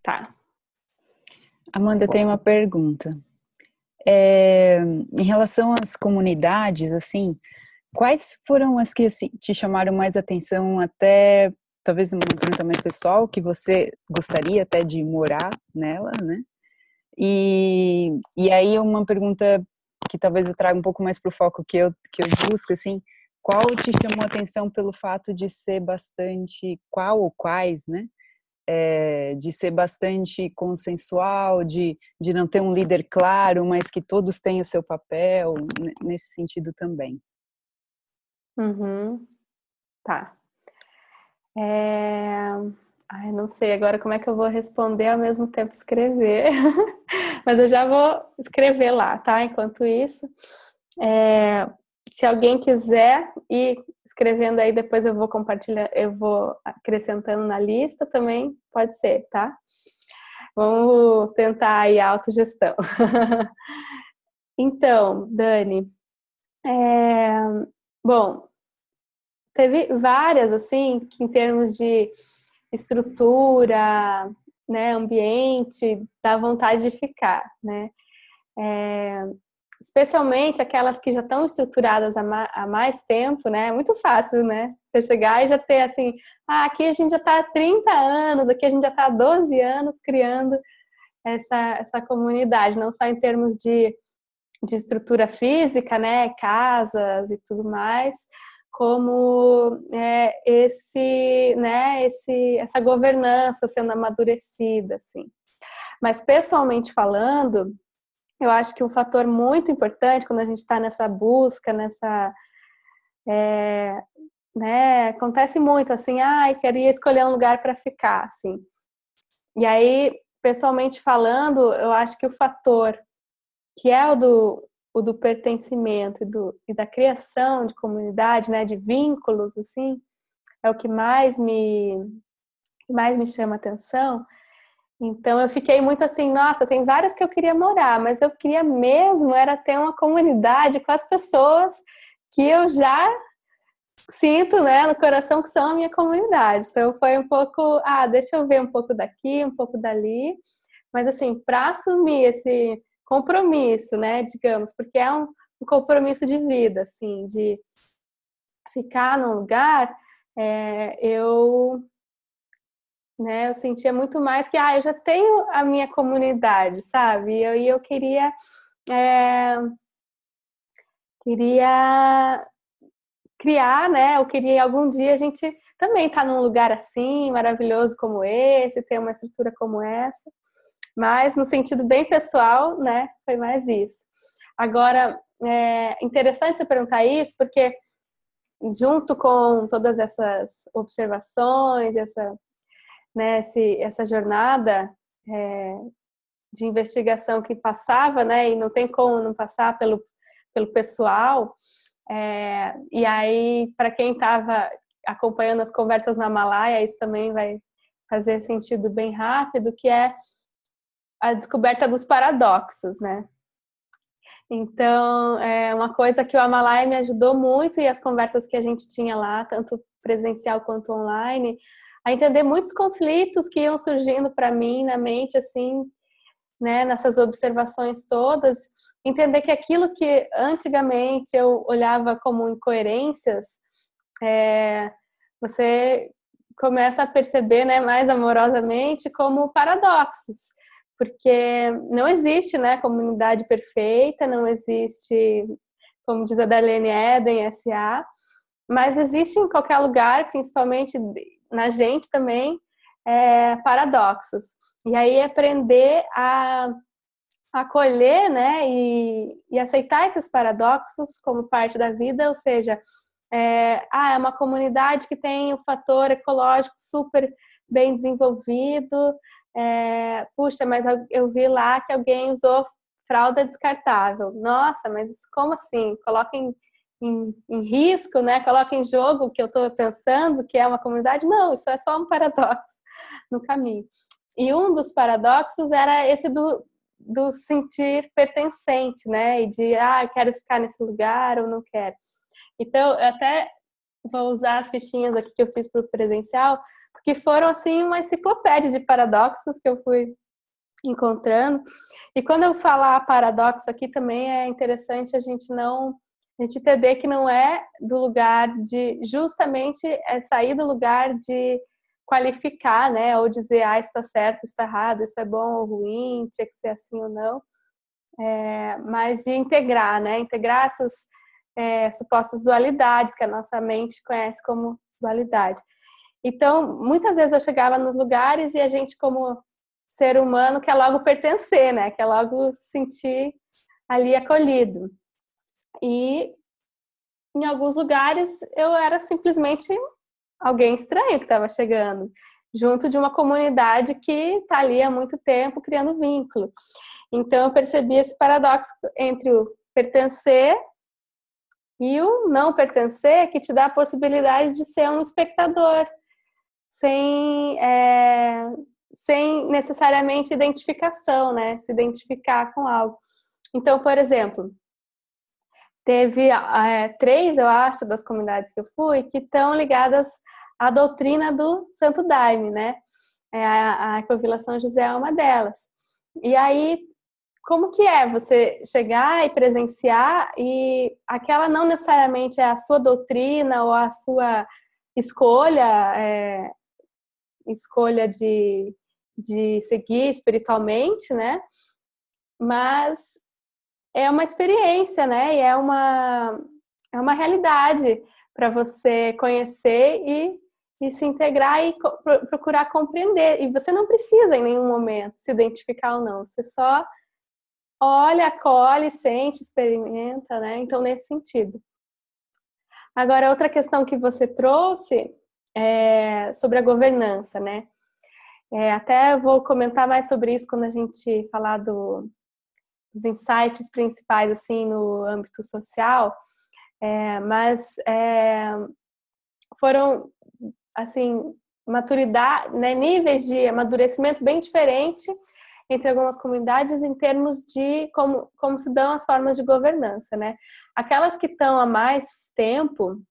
Tá. Amanda, tem uma pergunta. Em relação às comunidades, assim, quais foram as que assim, te chamaram mais atenção, até talvez uma pergunta mais pessoal, que você gostaria até de morar nela, né? E aí uma pergunta que talvez eu traga um pouco mais para o foco que eu busco, assim, qual te chamou a atenção pelo fato de ser bastante, qual ou quais, né? De ser bastante consensual, de não ter um líder claro, mas que todos têm o seu papel, nesse sentido também. Uhum. Tá. Ai, não sei agora como é que eu vou responder ao mesmo tempo escrever, mas eu já vou escrever lá, tá? Enquanto isso, se alguém quiser ir escrevendo aí, depois eu vou compartilhar, eu vou acrescentando na lista também, pode ser, tá? Vamos tentar aí a autogestão. Então, Dani, bom, teve várias, assim, que em termos de estrutura, né, ambiente, dá vontade de ficar, né? Especialmente aquelas que já estão estruturadas há mais tempo, né? É muito fácil, né? Você chegar e já ter assim, aqui a gente já está há 30 anos, aqui a gente já está há 12 anos criando essa comunidade, não só em termos de estrutura física, né? Casas e tudo mais, como essa governança sendo amadurecida, assim. Mas pessoalmente falando, eu acho que um fator muito importante quando a gente está nessa busca, acontece muito assim, queria escolher um lugar para ficar, assim. E aí, pessoalmente falando, eu acho que o fator que é o do pertencimento e da criação de comunidade, né, de vínculos, assim, é o que mais me chama atenção. Então eu fiquei muito assim, nossa, tem várias que eu queria morar, mas eu queria mesmo era ter uma comunidade com as pessoas que eu já sinto, né, no coração que são a minha comunidade. Então foi um pouco, deixa eu ver um pouco daqui, um pouco dali, mas assim, para assumir esse compromisso, né, digamos, porque é um compromisso de vida, assim, de ficar num lugar, eu sentia muito mais que, eu já tenho a minha comunidade, sabe? E eu queria criar, né? Eu queria algum dia a gente também estar num lugar assim, maravilhoso como esse, ter uma estrutura como essa. Mas no sentido bem pessoal, né? Foi mais isso. Agora, é interessante você perguntar isso, porque junto com todas essas observações, essa jornada de investigação que passava, né? E não tem como não passar pelo pessoal. E aí, para quem estava acompanhando as conversas na Malaya, isso também vai fazer sentido bem rápido, que é a descoberta dos paradoxos, né? Então, é uma coisa que o Amalaya me ajudou muito, e as conversas que a gente tinha lá, tanto presencial quanto online, a entender muitos conflitos que iam surgindo para mim na mente, assim, né, nessas observações todas, entender que aquilo que antigamente eu olhava como incoerências, você começa a perceber, né, mais amorosamente como paradoxos. Porque não existe, né, comunidade perfeita, não existe, como diz a Darlene Eden, SA, mas existe em qualquer lugar, principalmente na gente também, paradoxos. E aí aprender a acolher, né, e aceitar esses paradoxos como parte da vida, ou seja, é uma comunidade que tem um fator ecológico super bem desenvolvido, puxa, mas eu vi lá que alguém usou fralda descartável. Nossa, mas como assim? Coloca em risco, né? Coloca em jogo o que eu estou pensando, que é uma comunidade? Não, isso é só um paradoxo no caminho. E um dos paradoxos era esse do sentir pertencente, né? E de, quero ficar nesse lugar ou não quero. Então, eu até vou usar as fichinhas aqui que eu fiz para o presencial, porque foram, assim, uma enciclopédia de paradoxos que eu fui encontrando. E quando eu falar paradoxo aqui também é interessante a gente entender que não é do lugar de, justamente é sair do lugar de qualificar, né, ou dizer, isso está certo, isso está errado, isso é bom ou ruim, tinha que ser assim ou não, mas de integrar, né, integrar essas supostas dualidades que a nossa mente conhece como dualidade. Então, muitas vezes eu chegava nos lugares e a gente, como ser humano, quer logo pertencer, né? Quer logo se sentir ali acolhido. E em alguns lugares eu era simplesmente alguém estranho que estava chegando, junto de uma comunidade que está ali há muito tempo criando vínculo. Então eu percebi esse paradoxo entre o pertencer e o não pertencer, que te dá a possibilidade de ser um espectador, sem necessariamente identificação, né? Se identificar com algo. Então, por exemplo, teve 3, eu acho, das comunidades que eu fui, que estão ligadas à doutrina do Santo Daime, né? A Ecovila São José é uma delas. E aí, como que é você chegar e presenciar e aquela não necessariamente é a sua doutrina ou a sua escolha de seguir espiritualmente, né? Mas é uma experiência, né? E é uma realidade para você conhecer e se integrar e procurar compreender. E você não precisa em nenhum momento se identificar ou não. Você só olha, acolhe, sente, experimenta, né? Então, nesse sentido. Agora, outra questão que você trouxe é sobre a governança, né? Até vou comentar mais sobre isso quando a gente falar dos insights principais, assim, no âmbito social, mas foram, assim, maturidade, né, níveis de amadurecimento bem diferente entre algumas comunidades em termos de como se dão as formas de governança, né? Aquelas que estão há mais tempo,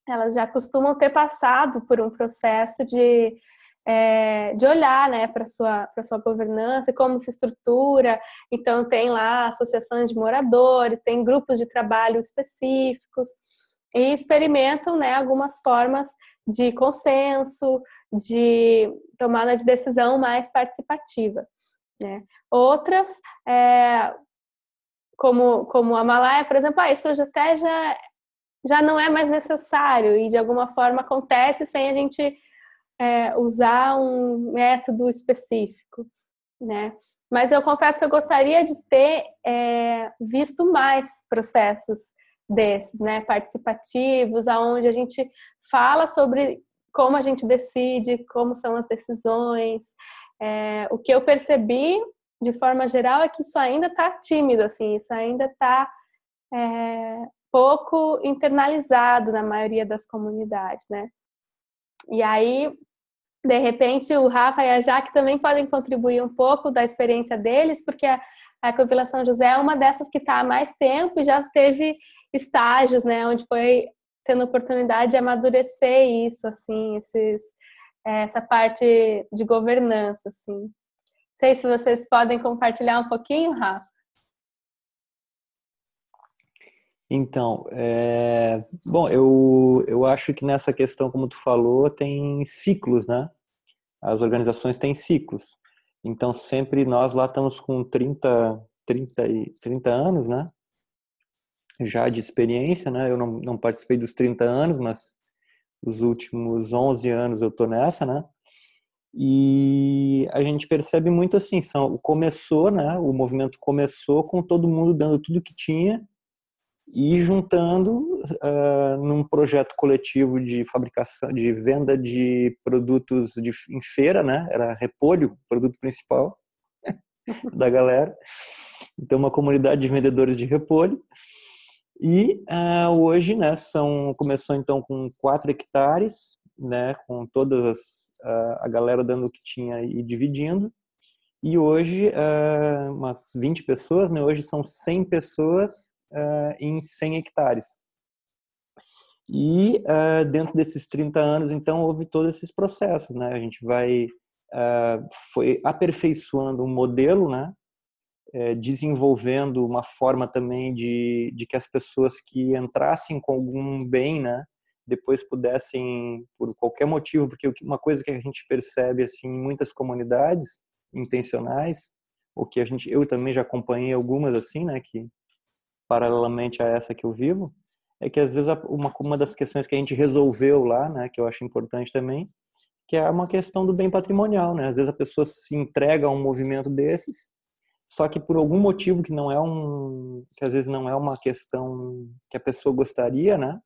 elas já costumam ter passado por um processo de olhar, né, para sua governança, como se estrutura. Então tem lá associações de moradores, tem grupos de trabalho específicos e experimentam, né, algumas formas de consenso, de tomada de decisão mais participativa, né? Outras, como a Malaya, por exemplo, isso já não é mais necessário e de alguma forma acontece sem a gente usar um método específico, né? Mas eu confesso que eu gostaria de ter visto mais processos desses, né, participativos, aonde a gente fala sobre como a gente decide, como são as decisões. O que eu percebi, de forma geral, é que isso ainda está tímido, assim, isso ainda está pouco internalizado na maioria das comunidades, né? E aí, de repente, o Rafa e a Jaque também podem contribuir um pouco da experiência deles, porque a Ecovila São José é uma dessas que está há mais tempo e já teve estágios, né, onde foi tendo oportunidade de amadurecer isso, assim, essa parte de governança, assim. Não sei se vocês podem compartilhar um pouquinho, Rafa. Então, bom, eu acho que nessa questão, como tu falou, tem ciclos, né? As organizações têm ciclos. Então, sempre nós lá estamos com 30 anos, né? Já de experiência, né? Eu não participei dos 30 anos, mas os últimos 11 anos eu tô nessa, né? E a gente percebe muito assim, começou, né? O movimento começou com todo mundo dando tudo que tinha e juntando num projeto coletivo de fabricação, de venda de produtos em feira, né? Era repolho, o produto principal da galera. Então, uma comunidade de vendedores de repolho. E hoje, né, começou então com 4 hectares, né, com todas a galera dando o que tinha e dividindo. E hoje, umas 20 pessoas, né, hoje são 100 pessoas em 100 hectares. E dentro desses 30 anos, então, houve todos esses processos, né? A gente vai foi aperfeiçoando um modelo, né? Desenvolvendo uma forma também de que as pessoas que entrassem com algum bem, né? Depois pudessem, por qualquer motivo, porque uma coisa que a gente percebe assim, em muitas comunidades intencionais, ou que eu também já acompanhei algumas assim, né? Que paralelamente a essa que eu vivo, é que às vezes uma das questões que a gente resolveu lá, né, que eu acho importante também, que é uma questão do bem patrimonial, né? Às vezes a pessoa se entrega a um movimento desses, só que por algum motivo que às vezes não é uma questão que a pessoa gostaria, né?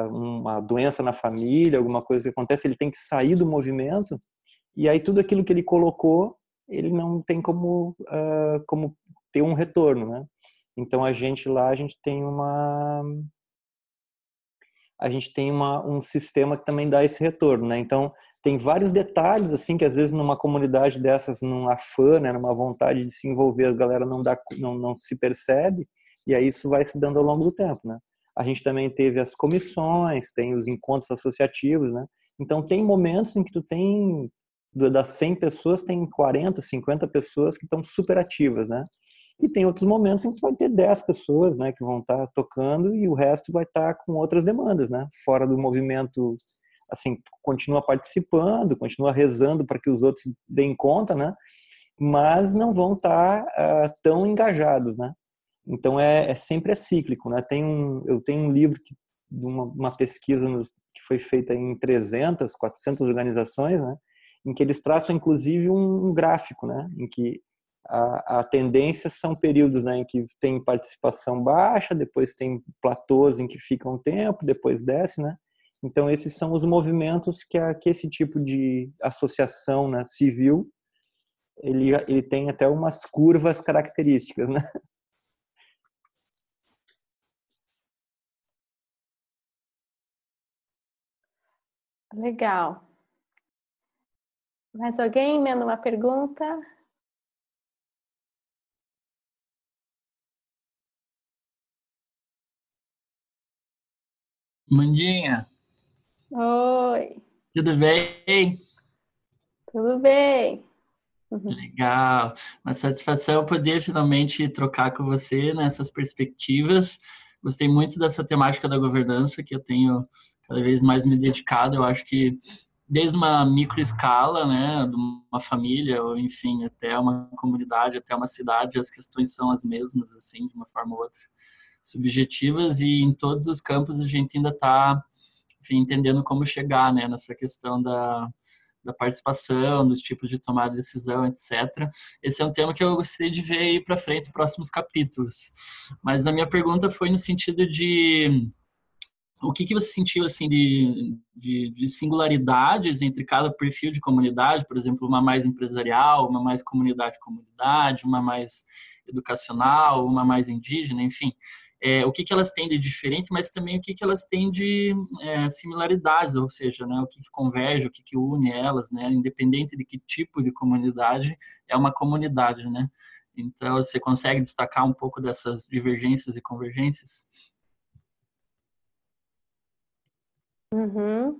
Uma doença na família, alguma coisa que acontece, ele tem que sair do movimento, e aí tudo aquilo que ele colocou, ele não tem como ter um retorno, né? Então a gente tem um sistema que também dá esse retorno, né? Então tem vários detalhes assim que às vezes numa comunidade dessas, num afã, né, numa vontade de se envolver, a galera não se percebe, e aí isso vai se dando ao longo do tempo, né? A gente também teve as comissões, tem os encontros associativos, né? Então tem momentos em que tu tem das 100 pessoas, tem 40, 50 pessoas que estão super ativas, né? E tem outros momentos em que vai ter 10 pessoas, né, que vão estar tocando e o resto vai estar com outras demandas, né? Fora do movimento, assim, continua participando, continua rezando para que os outros deem conta, né? Mas não vão estar tão engajados, né? Então sempre cíclico, né? Eu tenho um livro uma pesquisa que foi feita em 300, 400 organizações, né? Em que eles traçam inclusive um gráfico, né? Em que a tendência são períodos, né, em que tem participação baixa, depois tem platôs em que fica um tempo, depois desce, né? Então esses são os movimentos que esse tipo de associação, né, civil, ele tem até umas curvas características, né? Legal. Mais alguém emenda uma pergunta? Mandinha. Oi. Tudo bem? Tudo bem. Legal. Uma satisfação poder finalmente trocar com você nessas perspectivas. Gostei muito dessa temática da governança, que eu tenho cada vez mais me dedicado. Eu acho que desde uma microescala, né, de uma família, ou enfim, até uma comunidade, até uma cidade, as questões são as mesmas, assim, de uma forma ou outra, subjetivas, e em todos os campos a gente ainda está, enfim, entendendo como chegar, né, nessa questão da participação, dos tipos de tomar decisão, etc. Esse é um tema que eu gostaria de ver aí para frente, nos próximos capítulos. Mas a minha pergunta foi no sentido de o que você sentiu assim de singularidades entre cada perfil de comunidade, por exemplo, uma mais empresarial, uma mais comunidade-comunidade, uma mais educacional, uma mais indígena, enfim. O que elas têm de diferente, mas também o que elas têm de similaridades, ou seja, né, o que converge, o que une elas, né, independente de que tipo de comunidade, é uma comunidade, né? Então, você consegue destacar um pouco dessas divergências e convergências? Uhum.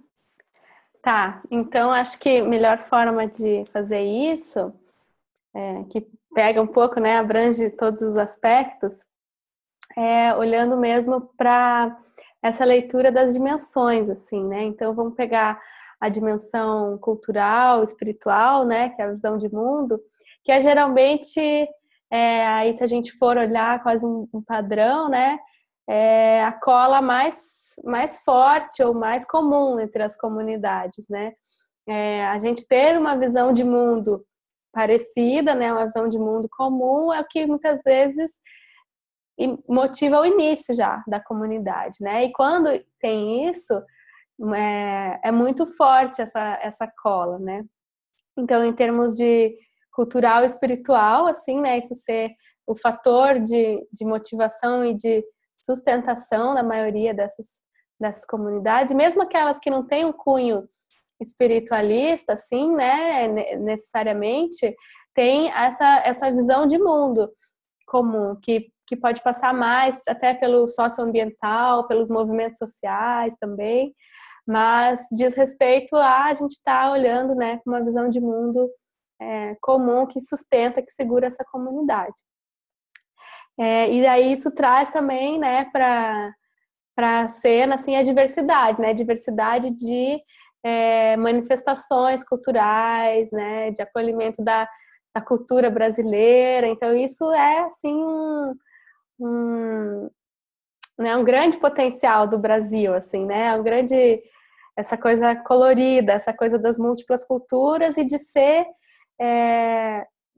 Tá, então acho que a melhor forma de fazer isso, que pega um pouco, né, abrange todos os aspectos, olhando mesmo para essa leitura das dimensões, assim, né? Então vamos pegar a dimensão cultural, espiritual, né, que é a visão de mundo, que é geralmente, aí se a gente for olhar quase um padrão, né, a cola mais forte ou mais comum entre as comunidades, né? A gente ter uma visão de mundo parecida, né, uma visão de mundo comum, é o que muitas vezes motiva o início já da comunidade, né? E quando tem isso, é muito forte essa cola, né? Então, em termos de cultural e espiritual, assim, né? Isso ser o fator de motivação e de sustentação da maioria dessas comunidades, mesmo aquelas que não têm um cunho espiritualista, assim, né? Necessariamente, tem essa visão de mundo comum, que pode passar mais até pelo socioambiental, pelos movimentos sociais também, mas diz respeito a gente estar olhando, né, com uma visão de mundo comum que sustenta, que segura essa comunidade. E aí isso traz também, né, para a cena, assim, a diversidade, né, diversidade de manifestações culturais, né, de acolhimento da cultura brasileira. Então isso é, assim, né, um grande potencial do Brasil, assim, né, essa coisa colorida, essa coisa das múltiplas culturas e de ser,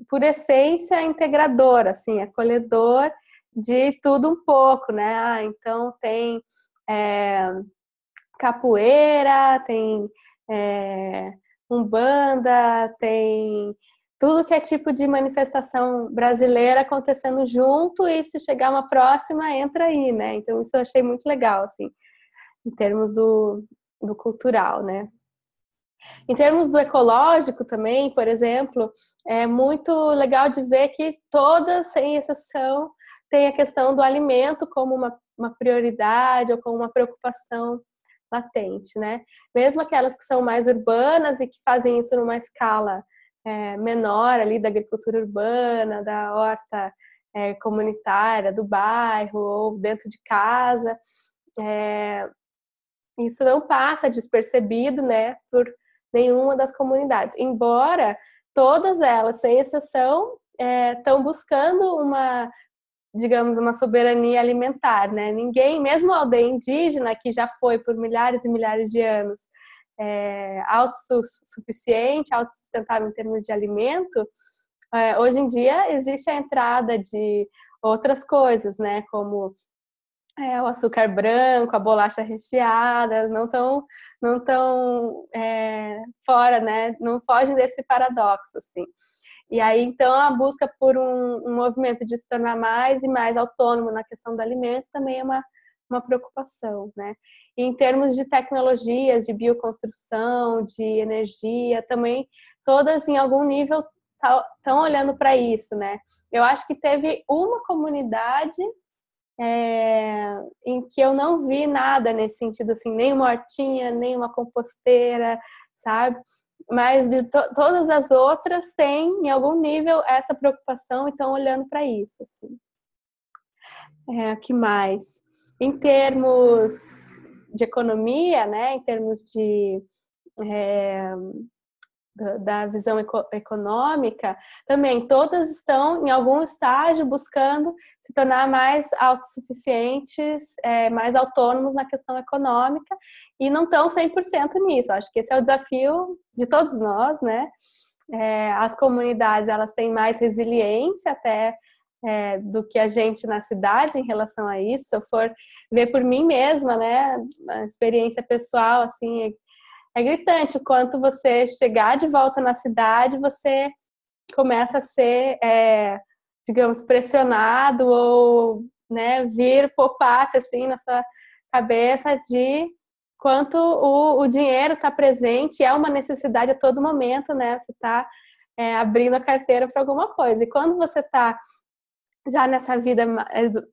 por essência, integrador, assim, acolhedor de tudo um pouco, né? Então tem capoeira, tem umbanda, tem tudo que é tipo de manifestação brasileira acontecendo junto, e se chegar uma próxima, entra aí, né? Então isso eu achei muito legal, assim, em termos do cultural, né? Em termos do ecológico também, por exemplo, é muito legal de ver que todas, sem exceção, têm a questão do alimento como uma prioridade ou como uma preocupação latente, né? Mesmo aquelas que são mais urbanas e que fazem isso numa escala menor ali da agricultura urbana, da horta comunitária, do bairro ou dentro de casa, isso não passa despercebido, né, por nenhuma das comunidades, embora todas elas, sem exceção, estão buscando digamos, uma soberania alimentar, né? Ninguém, mesmo a aldeia indígena, que já foi por milhares e milhares de anos autossuficiente, autossustentável em termos de alimento, hoje em dia existe a entrada de outras coisas, né? Como o açúcar branco, a bolacha recheada, não tão fora, né? Não fogem desse paradoxo, assim. E aí, então, a busca por um movimento de se tornar mais e mais autônomo na questão do alimento também é uma preocupação, né? E em termos de tecnologias, de bioconstrução, de energia, também todas em algum nível estão olhando para isso, né? Eu acho que teve uma comunidade em que eu não vi nada nesse sentido, assim, nem uma hortinha, nem uma composteira, sabe? Mas de todas as outras têm, em algum nível, essa preocupação e estão olhando para isso, assim. Que mais? Em termos de economia, né? Em termos da visão econômica, também todas estão em algum estágio buscando se tornar mais autossuficientes, mais autônomos na questão econômica, e não estão 100% nisso. Acho que esse é o desafio de todos nós, né? As comunidades, elas têm mais resiliência até do que a gente na cidade em relação a isso. Se eu for ver por mim mesma, né, a experiência pessoal, assim, é gritante o quanto você chegar de volta na cidade, você começa a ser, digamos, pressionado ou, né, vir pop-up assim na sua cabeça de quanto o dinheiro está presente, é uma necessidade a todo momento, né? Você está abrindo a carteira para alguma coisa. E quando você está já nessa vida,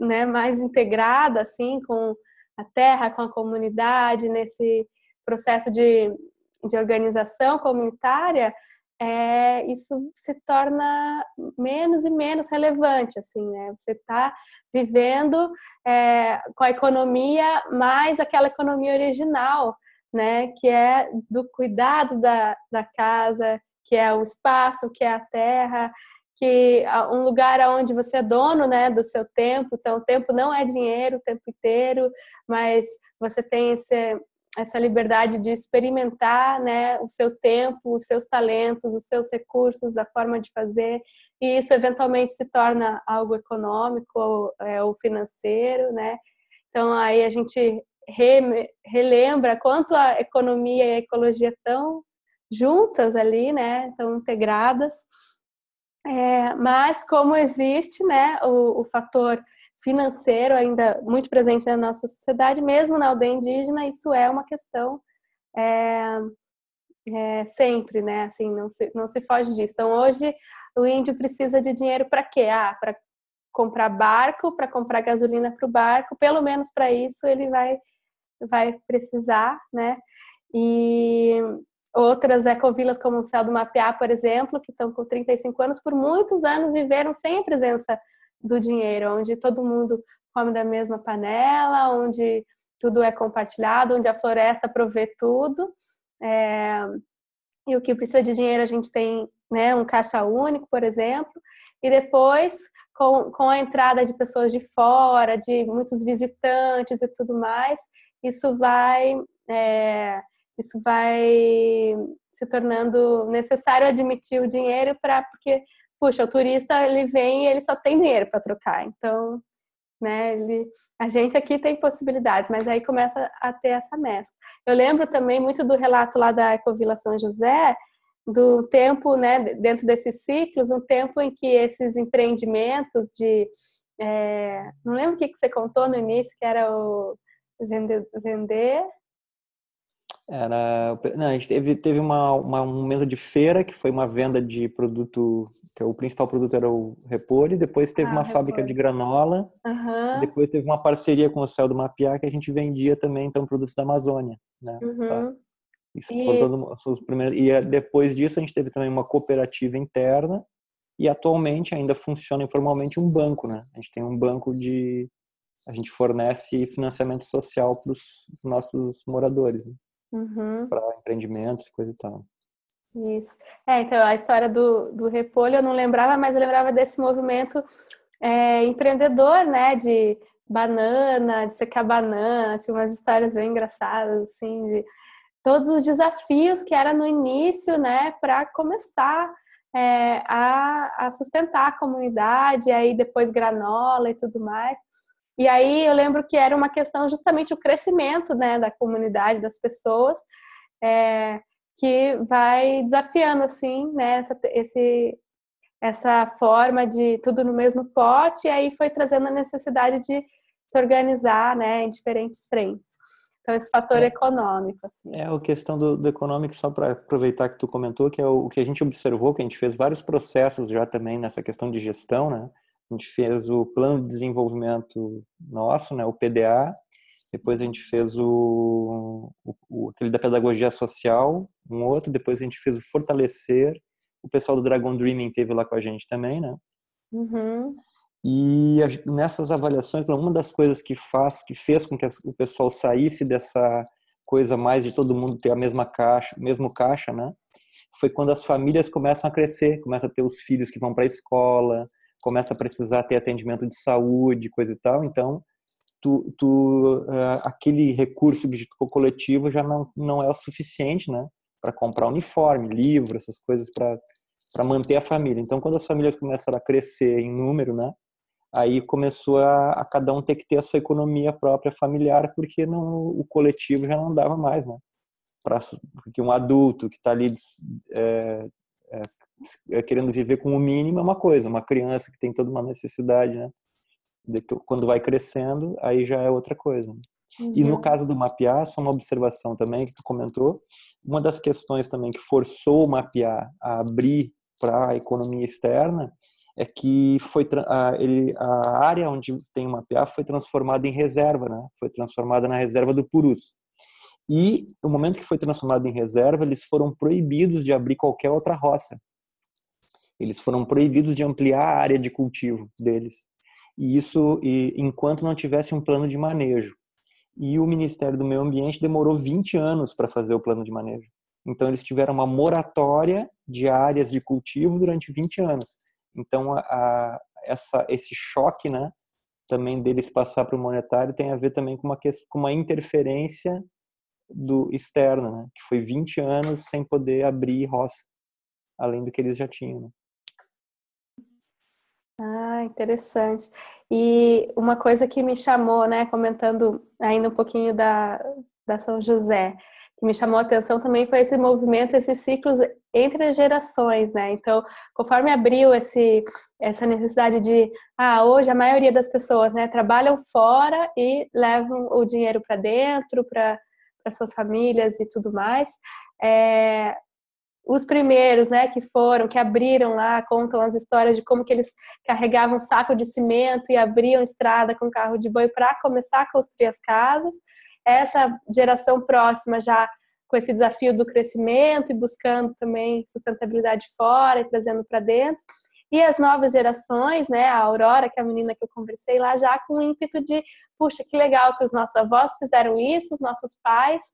né, mais integrada, assim, com a terra, com a comunidade, nesse processo de organização comunitária, isso se torna menos e menos relevante, assim, né? Você está vivendo com a economia, mais aquela economia original, né? Que é do cuidado da casa, que é o espaço, que é a terra, que um lugar onde você é dono, né, do seu tempo. Então, o tempo não é dinheiro o tempo inteiro, mas você tem essa liberdade de experimentar, né, o seu tempo, os seus talentos, os seus recursos, da forma de fazer, e isso eventualmente se torna algo econômico ou financeiro, né? Então aí a gente relembra quanto a economia e a ecologia estão juntas ali, né, estão integradas, mas como existe, né, o fator financeiro ainda muito presente na nossa sociedade, mesmo na aldeia indígena, isso é uma questão sempre, né? Assim, não se foge disso. Então, hoje, o índio precisa de dinheiro para quê? Para comprar barco, para comprar gasolina para o barco. Pelo menos para isso, ele vai vai precisar, né? E outras ecovilas, como o Céu do Mapiá, por exemplo, que estão com 35 anos, por muitos anos viveram sem a presença do dinheiro, onde todo mundo come da mesma panela, onde tudo é compartilhado, onde a floresta provê tudo. E o que precisa de dinheiro a gente tem, né, um caixa único, por exemplo, e depois, com a entrada de pessoas de fora, de muitos visitantes e tudo mais, isso vai se tornando necessário admitir o dinheiro porque, puxa, o turista ele vem e ele só tem dinheiro para trocar, então, né, a gente aqui tem possibilidades, mas aí começa a ter essa mescla. Eu lembro também muito do relato lá da Ecovila São José, do tempo, né, dentro desses ciclos, um tempo em que esses empreendimentos não lembro o que você contou no início, que era o vender. Não, a gente teve uma mesa de feira, que foi uma venda de produto, que o principal produto era o repolho, depois teve uma fábrica de granola, depois teve uma parceria com o Céu do Mapiá, que a gente vendia também, então, produtos da Amazônia, né? Isso foram os primeiros. E depois disso a gente teve também uma cooperativa interna, e atualmente ainda funciona informalmente um banco, né? A gente tem um banco a gente fornece financiamento social para os nossos moradores, né? Para empreendimentos, coisa e tal. Isso. Então a história do repolho eu não lembrava, mas eu lembrava desse movimento empreendedor, né? De banana, de secar banana, tinha umas histórias bem engraçadas, assim, de todos os desafios que era no início, né? Para começar a sustentar a comunidade, aí depois granola e tudo mais. E aí eu lembro que era uma questão justamente o crescimento, né, da comunidade, das pessoas, que vai desafiando, assim, né, essa forma de tudo no mesmo pote, e aí foi trazendo a necessidade de se organizar, né, em diferentes frentes. Então, esse fator econômico, assim. A questão do econômico, só para aproveitar que tu comentou, que é o que a gente observou, que a gente fez vários processos já também nessa questão de gestão, né? A gente fez o plano de desenvolvimento nosso, né, o PDA, depois a gente fez aquele da pedagogia social, um outro, depois a gente fez o fortalecer, o pessoal do Dragon Dreaming esteve lá com a gente também, né? E nessas avaliações, uma das coisas que fez com que o pessoal saísse dessa coisa mais de todo mundo ter a mesmo caixa, né? Foi quando as famílias começam a crescer, começam a ter os filhos que vão para a escola, começa a precisar ter atendimento de saúde, coisa e tal, então aquele recurso coletivo já não é o suficiente, né, para comprar uniforme, livro, essas coisas para manter a família. Então, quando as famílias começaram a crescer em número, né, aí começou a cada um ter que ter a sua economia própria familiar, porque o coletivo já não dava mais, né, porque um adulto que está ali querendo viver com o mínimo é uma coisa, uma criança que tem toda uma necessidade, né? Quando vai crescendo, aí já é outra coisa. E no caso do Mapiá, só uma observação também que tu comentou, uma das questões também que forçou o Mapiá a abrir para a economia externa é que a área onde tem o Mapiá foi transformada em reserva, né? Foi transformada na reserva do Purus. E no momento que foi transformado em reserva, eles foram proibidos de abrir qualquer outra roça. Eles foram proibidos de ampliar a área de cultivo deles. E isso enquanto não tivesse um plano de manejo. E o Ministério do Meio Ambiente demorou 20 anos para fazer o plano de manejo. Então, eles tiveram uma moratória de áreas de cultivo durante 20 anos. Então, esse choque, né, também deles passar para o monetário tem a ver também com uma interferência externa, né, que foi 20 anos sem poder abrir roça, além do que eles já tinham, né? Interessante. E uma coisa que me chamou, né, comentando ainda um pouquinho da São José, que me chamou a atenção também foi esse movimento, esses ciclos entre as gerações, né? Então, conforme abriu essa necessidade de, hoje a maioria das pessoas, né, trabalham fora e levam o dinheiro para dentro, para suas famílias e tudo mais. Os primeiros, né, que abriram lá, contam as histórias de como que eles carregavam um saco de cimento e abriam estrada com carro de boi para começar a construir as casas. essa geração próxima já com esse desafio do crescimento e buscando também sustentabilidade fora e trazendo para dentro. E as novas gerações, né, a Aurora, que é a menina que eu conversei lá, já com o ímpeto de, puxa, que legal que os nossos avós fizeram isso, os nossos pais,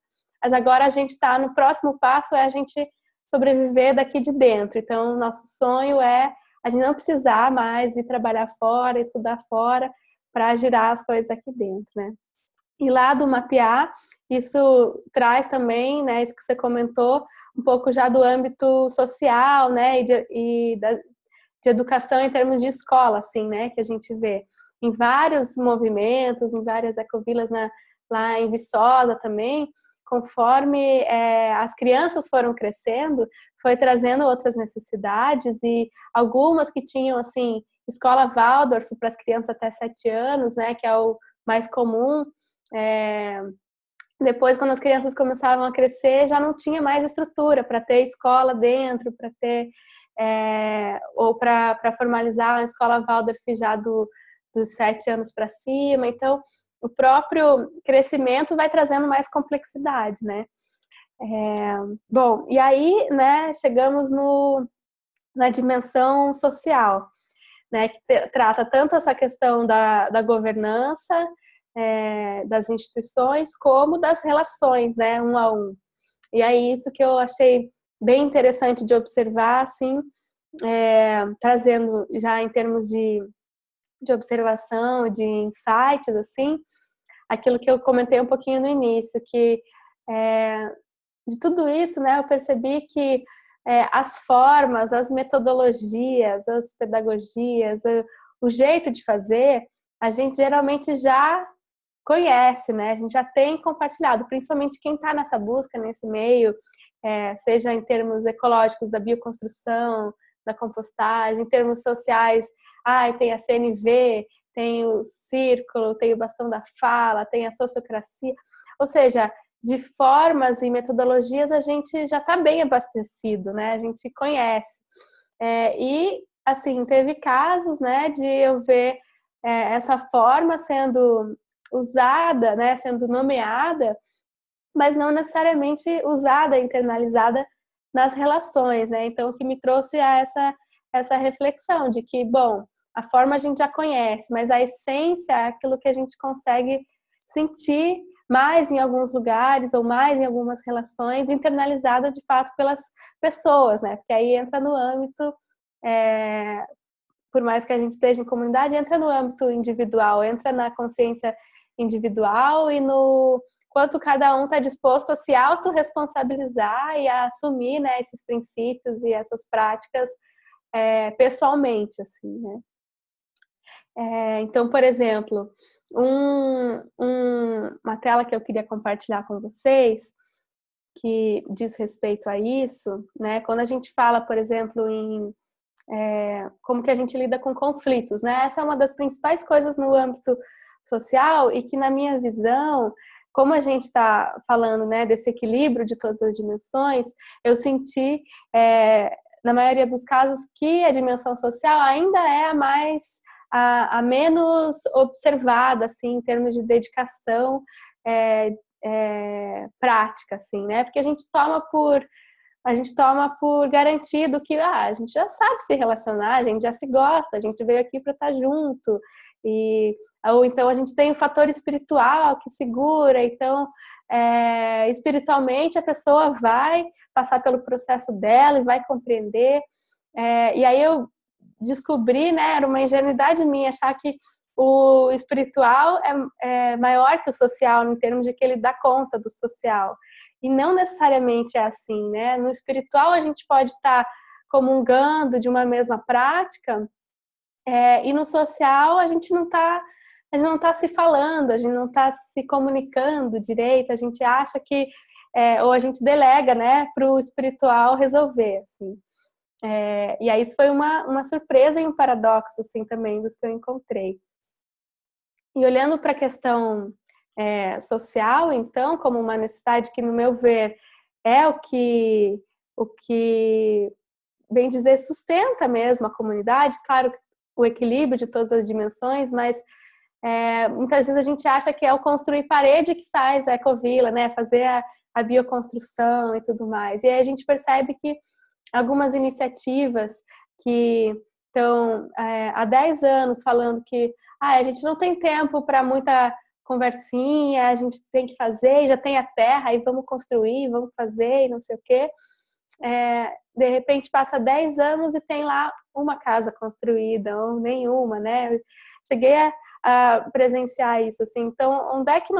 mas agora a gente está no próximo passo, é a gente sobreviver daqui de dentro. Então, nosso sonho é a gente não precisar mais ir trabalhar fora, estudar fora, para girar as coisas aqui dentro, né? E lá do Mapear, isso traz também, né, isso que você comentou, um pouco já do âmbito social, né, de educação em termos de escola, assim, né, que a gente vê em vários movimentos, em várias ecovilas lá em Viçosa também, conforme as crianças foram crescendo, foi trazendo outras necessidades e algumas que tinham, assim, escola Waldorf para as crianças até 7 anos, né, que é o mais comum. Depois, quando as crianças começavam a crescer, já não tinha mais estrutura para ter escola dentro, para ter ou para formalizar a escola Waldorf já dos 7 anos para cima. Então, o próprio crescimento vai trazendo mais complexidade, né? Bom, e aí, né, chegamos na dimensão social, né, que trata tanto essa questão da governança, das instituições, como das relações, né, um a um. E aí, isso que eu achei bem interessante de observar, assim, trazendo já em termos de observação, de insights, assim, aquilo que eu comentei um pouquinho no início, que de tudo isso, né, eu percebi que as formas, as metodologias, as pedagogias, o jeito de fazer, a gente geralmente já conhece, né, a gente já tem compartilhado, principalmente quem está nessa busca, nesse meio, seja em termos ecológicos da bioconstrução, da compostagem, em termos sociais, tem a CNV, tem o círculo, tem o bastão da fala, tem a sociocracia, ou seja, de formas e metodologias a gente já está bem abastecido, né? A gente conhece. E, assim, teve casos, né, de eu ver essa forma sendo usada, né, sendo nomeada, mas não necessariamente usada, internalizada nas relações, né? Então, o que me trouxe a essa reflexão de que, bom, a forma a gente já conhece, mas a essência é aquilo que a gente consegue sentir mais em alguns lugares ou mais em algumas relações, internalizada de fato pelas pessoas, né? Porque aí entra no âmbito, por mais que a gente esteja em comunidade, entra no âmbito individual, entra na consciência individual e no quanto cada um está disposto a se autorresponsabilizar e a assumir, né, esses princípios e essas práticas pessoalmente, assim, né? Então, por exemplo, uma tela que eu queria compartilhar com vocês, que diz respeito a isso, né? Quando a gente fala, por exemplo, em como que a gente lida com conflitos, né? Essa é uma das principais coisas no âmbito social e que, na minha visão, como a gente está falando, né, desse equilíbrio de todas as dimensões, eu senti, na maioria dos casos, que a dimensão social ainda é a menos observada, assim, em termos de dedicação prática, assim, né? Porque a gente toma por garantido que a gente já sabe se relacionar, a gente já se gosta, a gente veio aqui para estar junto, ou então a gente tem um fator espiritual que segura, então espiritualmente a pessoa vai passar pelo processo dela e vai compreender, e aí eu descobri, né, era uma ingenuidade minha achar que o espiritual é maior que o social, em termos de que ele dá conta do social. E não necessariamente é assim, né? No espiritual a gente pode estar comungando de uma mesma prática, e no social a gente não está se falando, a gente não está se comunicando direito, a gente acha que, ou a gente delega, né, para o espiritual resolver, assim. E aí isso foi uma surpresa e um paradoxo, assim, também, dos que eu encontrei. E olhando para a questão social, então, como uma necessidade que, no meu ver, é o que bem dizer, sustenta mesmo a comunidade, claro, o equilíbrio de todas as dimensões, mas muitas vezes a gente acha que é o construir parede que faz a ecovila, né? Fazer a bioconstrução e tudo mais. E aí a gente percebe que algumas iniciativas que estão há 10 anos falando que a gente não tem tempo para muita conversinha, a gente tem que fazer, já tem a terra, aí vamos construir, vamos fazer, e não sei o quê. De repente passa 10 anos e tem lá uma casa construída, ou nenhuma, né? Eu cheguei a presenciar isso, assim. Então, onde é que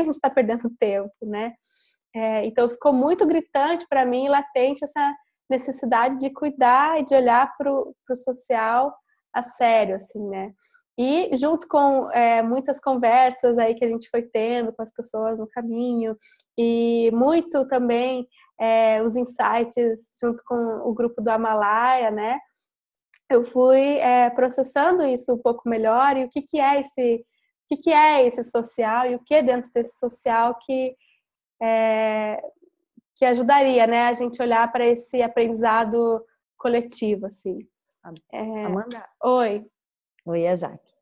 a gente está perdendo tempo, né? Então, ficou muito gritante para mim, latente, essa necessidade de cuidar e de olhar para o social a sério, assim, né? E junto com muitas conversas aí que a gente foi tendo com as pessoas no caminho, e muito também os insights junto com o grupo do Amalaia, né? Eu fui processando isso um pouco melhor, e o que é esse social, e o que é dentro desse social que ajudaria, né, a gente olhar para esse aprendizado coletivo, assim. Amanda? Oi. Oi, a Jaque.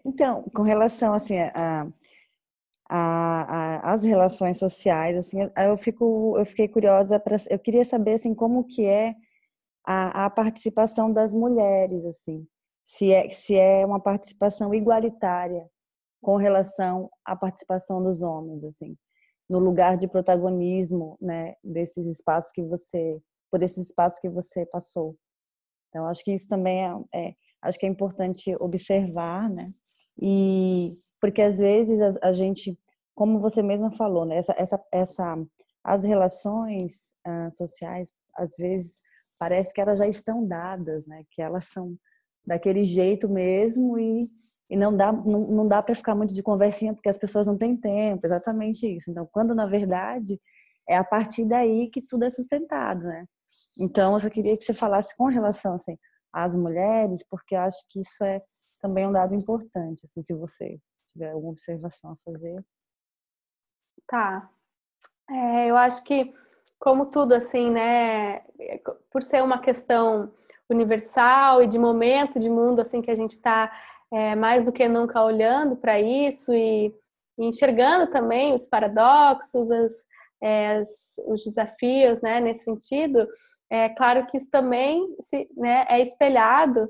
Então, com relação assim às relações sociais, assim, eu fiquei curiosa eu queria saber assim como que é a participação das mulheres, assim, se é uma participação igualitária com relação à participação dos homens, assim, no lugar de protagonismo, né, desses espaços por esses espaços que você passou. Então, acho que isso também acho que é importante observar, né? E porque às vezes a gente, como você mesma falou, né? As relações sociais, às vezes parece que elas já estão dadas, né? Que elas são daquele jeito mesmo e não dá para ficar muito de conversinha porque as pessoas não têm tempo, exatamente isso. Então, quando na verdade é a partir daí que tudo é sustentado, né? Então, eu só queria que você falasse com relação assim às mulheres, porque eu acho que isso é também um dado importante, assim, se você tiver alguma observação a fazer. Tá. Eu acho que, como tudo, assim, né, por ser uma questão universal e de momento, de mundo, assim, que a gente está mais do que nunca olhando para isso e enxergando também os paradoxos, os desafios, né, nesse sentido, é claro que isso também né, é espelhado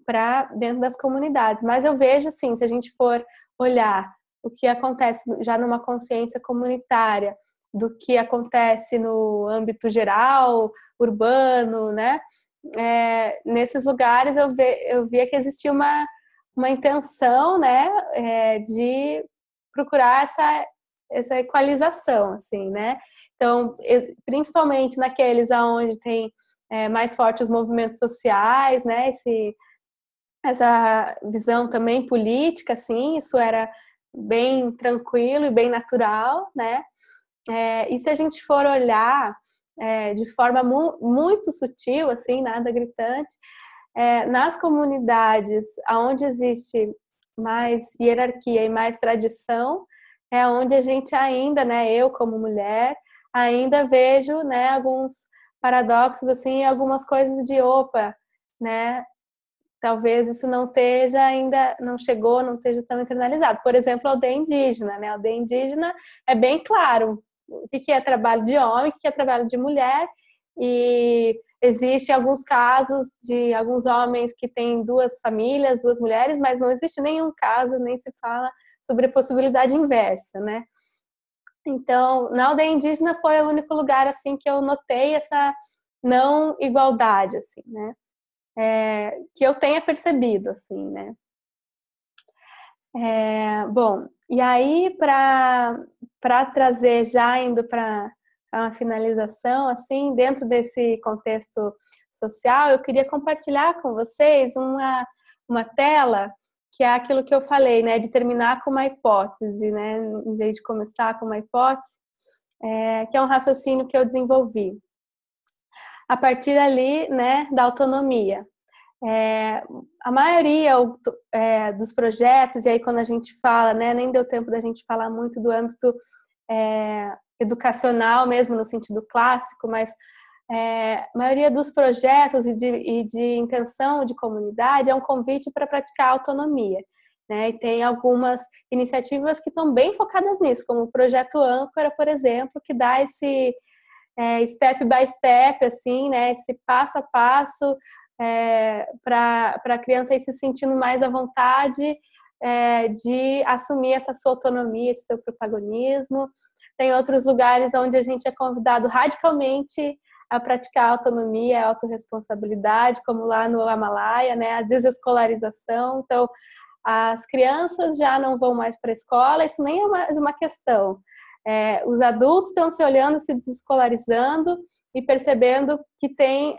para dentro das comunidades. Mas eu vejo, assim, se a gente for olhar o que acontece já numa consciência comunitária, do que acontece no âmbito geral, urbano, né? Nesses lugares eu via que existia uma intenção, né, de procurar essa equalização, assim, né? Então, principalmente naqueles aonde tem mais fortes os movimentos sociais, né? Essa visão também política, assim, isso era bem tranquilo e bem natural, né? E se a gente for olhar de forma muito sutil, assim, nada gritante, nas comunidades onde existe mais hierarquia e mais tradição, é onde a gente ainda, né, eu como mulher, ainda vejo, né, alguns paradoxos, assim, algumas coisas de opa, né, talvez isso não chegou, não esteja tão internalizado. Por exemplo, a aldeia indígena, né, a aldeia indígena é bem claro o que é trabalho de homem, o que é trabalho de mulher, e existem alguns casos de alguns homens que têm 2 famílias, 2 mulheres, mas não existe nenhum caso, nem se fala sobre a possibilidade inversa, né? Então, na aldeia indígena foi o único lugar, assim, que eu notei essa não igualdade, assim, né? Que eu tenha percebido, assim, né? Bom, e aí para trazer, já indo para uma finalização, assim, dentro desse contexto social, eu queria compartilhar com vocês uma tela que é aquilo que eu falei, né, de terminar com uma hipótese, né, em vez de começar com uma hipótese, que é um raciocínio que eu desenvolvi a partir ali, né, da autonomia. A maioria dos projetos, e aí quando a gente fala, né, nem deu tempo da gente falar muito do âmbito educacional mesmo, no sentido clássico, mas a maioria dos projetos e de intenção de comunidade é um convite para praticar autonomia. né? E tem algumas iniciativas que estão bem focadas nisso, como o Projeto Âncora, por exemplo, que dá esse step by step, assim, né? Esse passo a passo para a criança ir se sentindo mais à vontade de assumir essa sua autonomia, esse seu protagonismo. Tem outros lugares onde a gente é convidado radicalmente a praticar a autonomia, a autorresponsabilidade, como lá no Himalaia, né? A desescolarização. Então, as crianças já não vão mais para a escola, isso nem é mais uma questão. Os adultos estão se olhando, se desescolarizando e percebendo que tem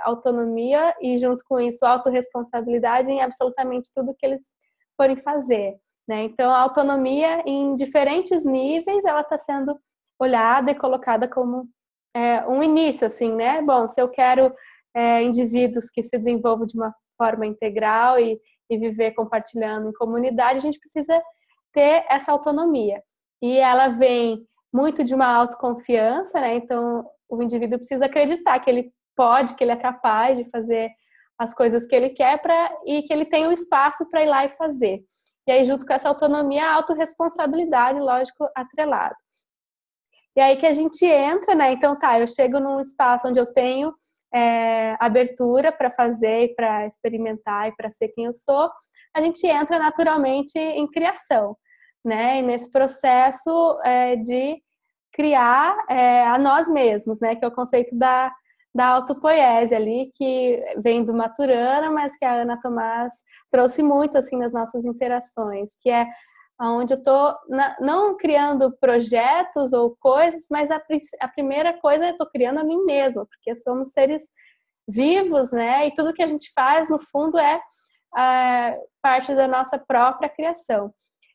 autonomia e, junto com isso, autorresponsabilidade em absolutamente tudo que eles forem fazer, né? Então, a autonomia, em diferentes níveis, ela está sendo olhada e colocada como um início, assim, né? Bom, se eu quero indivíduos que se desenvolvam de uma forma integral e viver compartilhando em comunidade, a gente precisa ter essa autonomia. E ela vem muito de uma autoconfiança, né? Então, o indivíduo precisa acreditar que ele pode, que ele é capaz de fazer as coisas que ele quer e que ele tem o espaço para ir lá e fazer. E aí, junto com essa autonomia, a autorresponsabilidade, lógico, atrelada. E aí que a gente entra, né? Então, eu chego num espaço onde eu tenho abertura para fazer, para experimentar e para ser quem eu sou, a gente entra naturalmente em criação, né? E nesse processo de criar a nós mesmos, né? Que é o conceito da autopoiese ali, que vem do Maturana, mas que a Ana Tomás trouxe muito assim nas nossas interações, que é onde eu estou não criando projetos ou coisas, mas a primeira coisa eu estou criando a mim mesma, porque somos seres vivos, né? E tudo que a gente faz, no fundo, é parte da nossa própria criação.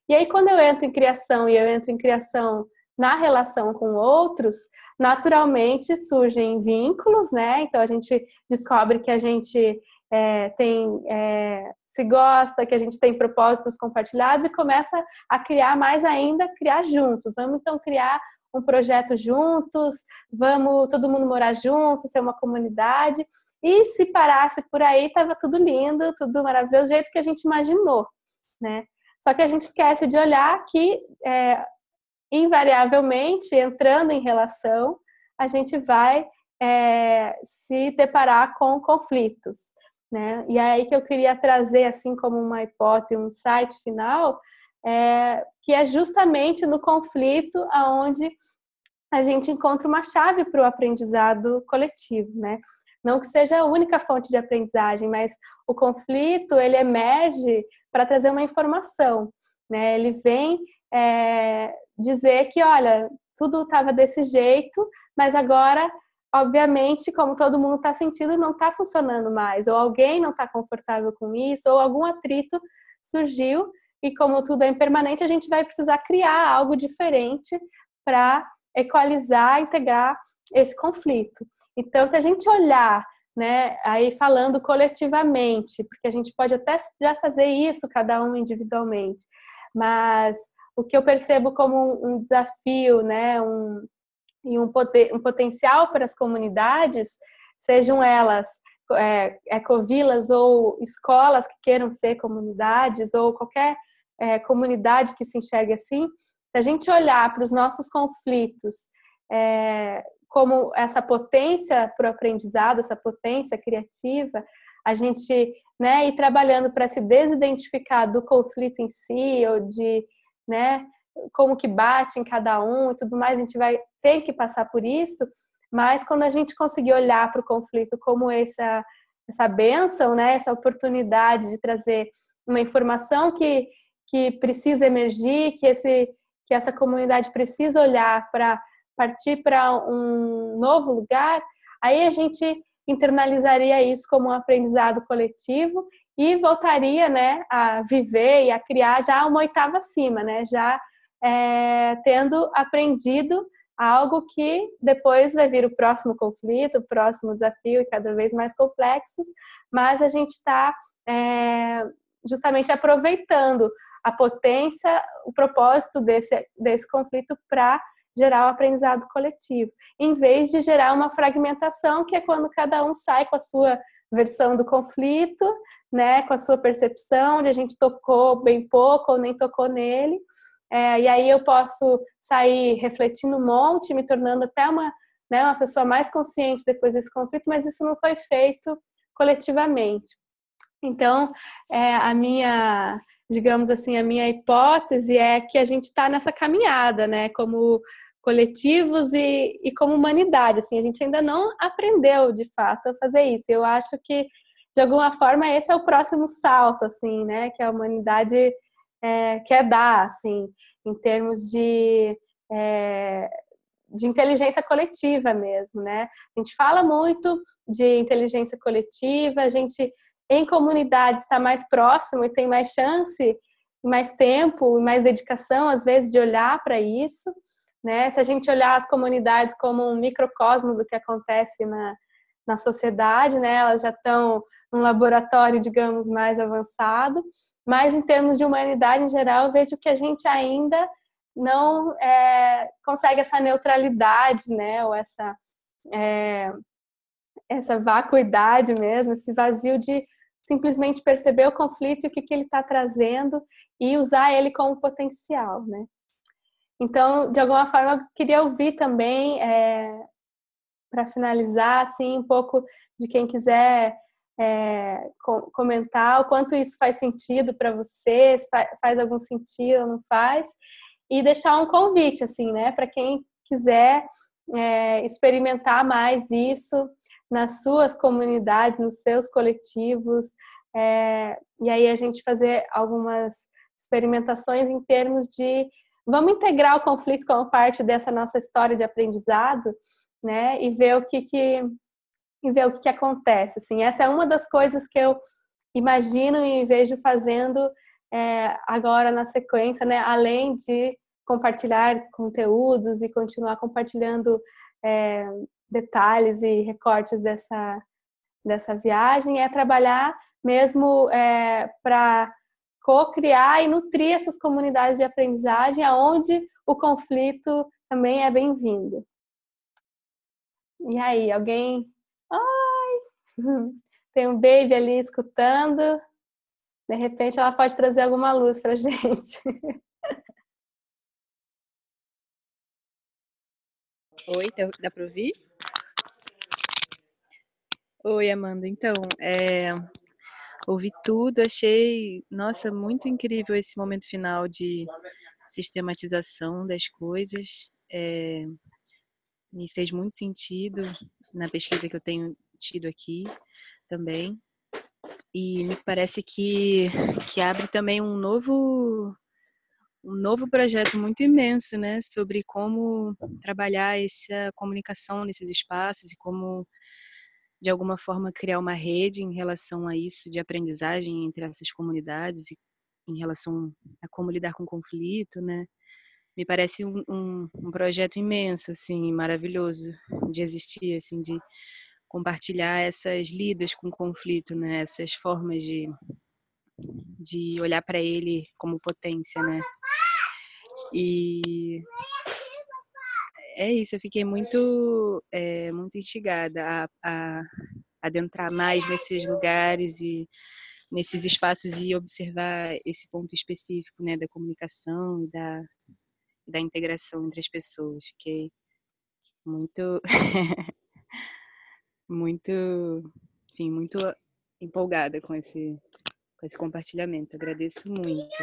E aí, quando eu entro em criação e eu entro em criação na relação com outros, naturalmente surgem vínculos, né? Então, a gente descobre que a gente se gosta, que a gente tem propósitos compartilhados e começa a criar mais ainda, criar juntos. Vamos então criar um projeto juntos, vamos todo mundo morar junto, ser uma comunidade. E se parasse por aí, estava tudo lindo, tudo maravilhoso, do jeito que a gente imaginou, né? Só que a gente esquece de olhar que, invariavelmente, entrando em relação, a gente vai se deparar com conflitos, né? E aí que eu queria trazer, assim como uma hipótese, um insight final, que é justamente no conflito aonde a gente encontra uma chave para o aprendizado coletivo, né? Não que seja a única fonte de aprendizagem, mas o conflito, ele emerge para trazer uma informação, né? Ele vem dizer que, olha, tudo estava desse jeito, mas agora, obviamente, como todo mundo está sentindo, não está funcionando mais, ou alguém não está confortável com isso, ou algum atrito surgiu, e como tudo é impermanente, a gente vai precisar criar algo diferente para equalizar, integrar esse conflito. Então, se a gente olhar, né, aí falando coletivamente, porque a gente pode até já fazer isso, cada um individualmente, mas o que eu percebo como um desafio, né, um potencial para as comunidades, sejam elas ecovilas ou escolas que queiram ser comunidades, ou qualquer comunidade que se enxergue assim, se a gente olhar para os nossos conflitos como essa potência para o aprendizado, essa potência criativa, a gente, né, ir trabalhando para se desidentificar do conflito em si, ou de, né, como que bate em cada um e tudo mais, a gente vai ter que passar por isso, mas quando a gente conseguir olhar para o conflito como essa bênção, né, essa oportunidade de trazer uma informação que precisa emergir, que essa comunidade precisa olhar para partir para um novo lugar, aí a gente internalizaria isso como um aprendizado coletivo e voltaria, né, a viver e a criar já uma oitava acima, né, já tendo aprendido algo que depois vai vir o próximo conflito, o próximo desafio e cada vez mais complexos, mas a gente está justamente aproveitando a potência, o propósito desse conflito para gerar o aprendizado coletivo, em vez de gerar uma fragmentação, que é quando cada um sai com a sua versão do conflito, né, com a sua percepção, onde a gente tocou bem pouco ou nem tocou nele. E aí eu posso sair refletindo um monte, me tornando até uma pessoa mais consciente depois desse conflito, mas isso não foi feito coletivamente. Então, digamos assim, a minha hipótese é que a gente está nessa caminhada, né, como coletivos e como humanidade, assim, a gente ainda não aprendeu, de fato, a fazer isso. Eu acho que, de alguma forma, esse é o próximo salto, assim, né, que a humanidade quer dar, assim, em termos de inteligência coletiva mesmo, né? A gente fala muito de inteligência coletiva, a gente, em comunidades, está mais próximo e tem mais chance, mais tempo e mais dedicação, às vezes, de olhar para isso, né? Se a gente olhar as comunidades como um microcosmo do que acontece na sociedade, né? Elas já estão num laboratório, digamos, mais avançado, mas em termos de humanidade em geral, eu vejo que a gente ainda não consegue essa neutralidade, né? Ou essa vacuidade mesmo, esse vazio de simplesmente perceber o conflito e o que ele está trazendo e usar ele como potencial, né? Então, de alguma forma, eu queria ouvir também, para finalizar, assim, um pouco de quem quiser comentar o quanto isso faz sentido para você, faz algum sentido ou não faz, e deixar um convite, assim, né, para quem quiser experimentar mais isso nas suas comunidades, nos seus coletivos, e aí a gente fazer algumas experimentações em termos de vamos integrar o conflito como parte dessa nossa história de aprendizado, né, e ver o que acontece. Assim, essa é uma das coisas que eu imagino e vejo fazendo agora na sequência, né, além de compartilhar conteúdos e continuar compartilhando detalhes e recortes dessa viagem, é trabalhar mesmo para co-criar e nutrir essas comunidades de aprendizagem, aonde o conflito também é bem-vindo. E aí, alguém? Ai! Tem um baby ali escutando. De repente, ela pode trazer alguma luz pra gente. Oi, dá para ouvir? Oi, Amanda. Então, ouvi tudo, achei, nossa, muito incrível esse momento final de sistematização das coisas. Me fez muito sentido na pesquisa que eu tenho tido aqui também. E me parece que abre também um novo projeto muito imenso, né, sobre como trabalhar essa comunicação nesses espaços e como, de alguma forma, criar uma rede em relação a isso, de aprendizagem entre essas comunidades e em relação a como lidar com conflito, né. Me parece um projeto imenso, assim, maravilhoso de existir, assim, de compartilhar essas lidas com o conflito, né, essas formas de olhar para ele como potência, né. E é isso, eu fiquei muito instigada a adentrar mais nesses lugares e nesses espaços e observar esse ponto específico, né, da comunicação e da integração entre as pessoas. Fiquei muito, muito, enfim, muito empolgada com esse compartilhamento. Agradeço muito.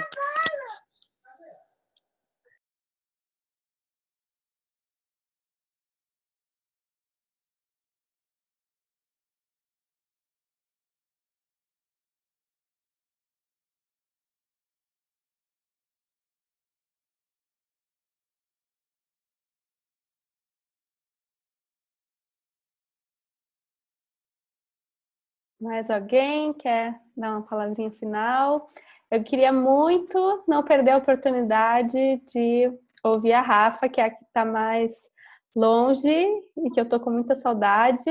Mais alguém quer dar uma palavrinha final? Eu queria muito não perder a oportunidade de ouvir a Rafa, que é a que está mais longe e que eu tô com muita saudade.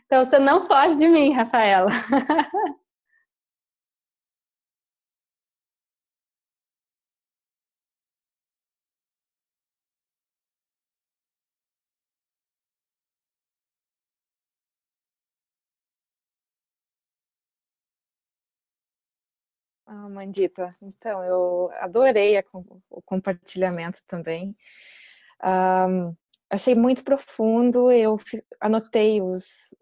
Então você não foge de mim, Rafaela. Ah, Mandita, então eu adorei o compartilhamento também. Achei muito profundo, anotei os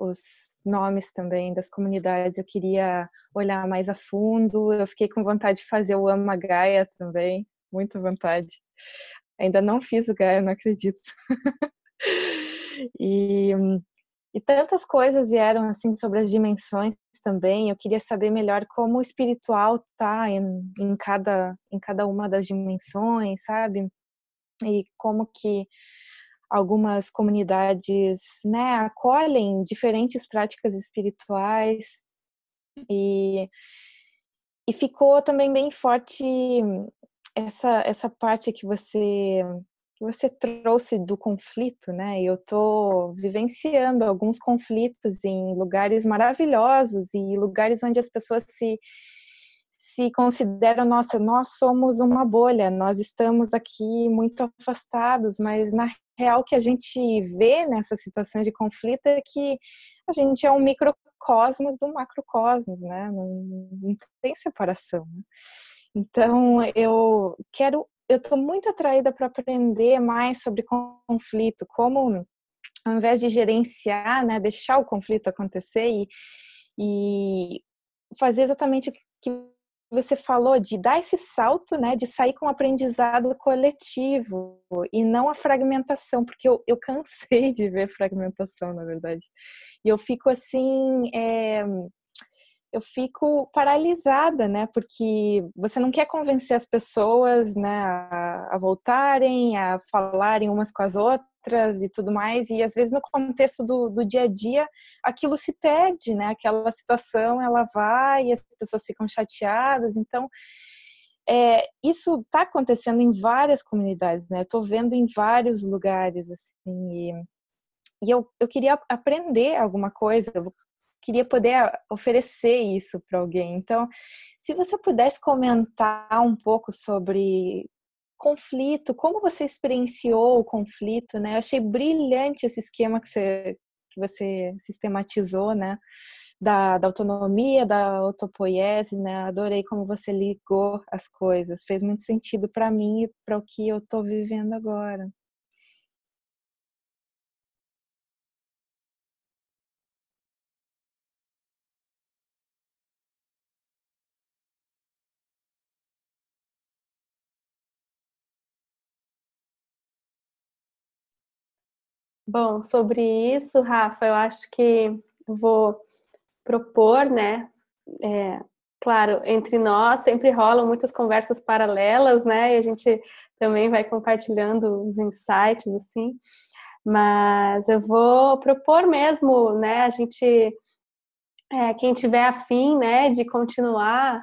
nomes também das comunidades, eu queria olhar mais a fundo, eu fiquei com vontade de fazer o Ama Gaia também, muita vontade. Ainda não fiz o Gaia, não acredito. E, e tantas coisas vieram assim sobre as dimensões também. Eu queria saber melhor como o espiritual tá em cada uma das dimensões, sabe? E como que algumas comunidades, né, acolhem diferentes práticas espirituais e ficou também bem forte essa parte que você trouxe do conflito, né? Eu estou vivenciando alguns conflitos em lugares maravilhosos e lugares onde as pessoas se consideram, nossa, nós somos uma bolha, nós estamos aqui muito afastados, mas na real o que a gente vê nessas situações de conflito é que a gente é um microcosmos do macrocosmos, né? Não tem separação, né? Então, eu estou muito atraída para aprender mais sobre conflito, como, ao invés de gerenciar, né, deixar o conflito acontecer e fazer exatamente o que você falou, de dar esse salto, né, de sair com um aprendizado coletivo e não a fragmentação, porque eu cansei de ver fragmentação, na verdade. E eu fico assim, eu fico paralisada, né? Porque você não quer convencer as pessoas, né, a voltarem, a falarem umas com as outras e tudo mais. E às vezes no contexto do dia a dia, aquilo se perde, né? Aquela situação, ela vai e as pessoas ficam chateadas. Então, isso está acontecendo em várias comunidades, né? Eu estou vendo em vários lugares, assim. E eu queria aprender alguma coisa, eu queria poder oferecer isso para alguém. Então, se você pudesse comentar um pouco sobre conflito, como você experienciou o conflito, né? Eu achei brilhante esse esquema que você sistematizou, né? Da autonomia, da autopoiese, né? Adorei como você ligou as coisas. Fez muito sentido para mim e para o que eu estou vivendo agora. Bom, sobre isso, Rafa, eu acho que eu vou propor, né? Claro, entre nós sempre rolam muitas conversas paralelas, né? E a gente também vai compartilhando os insights, assim. Mas eu vou propor mesmo, né? A gente, quem tiver afim, né, de continuar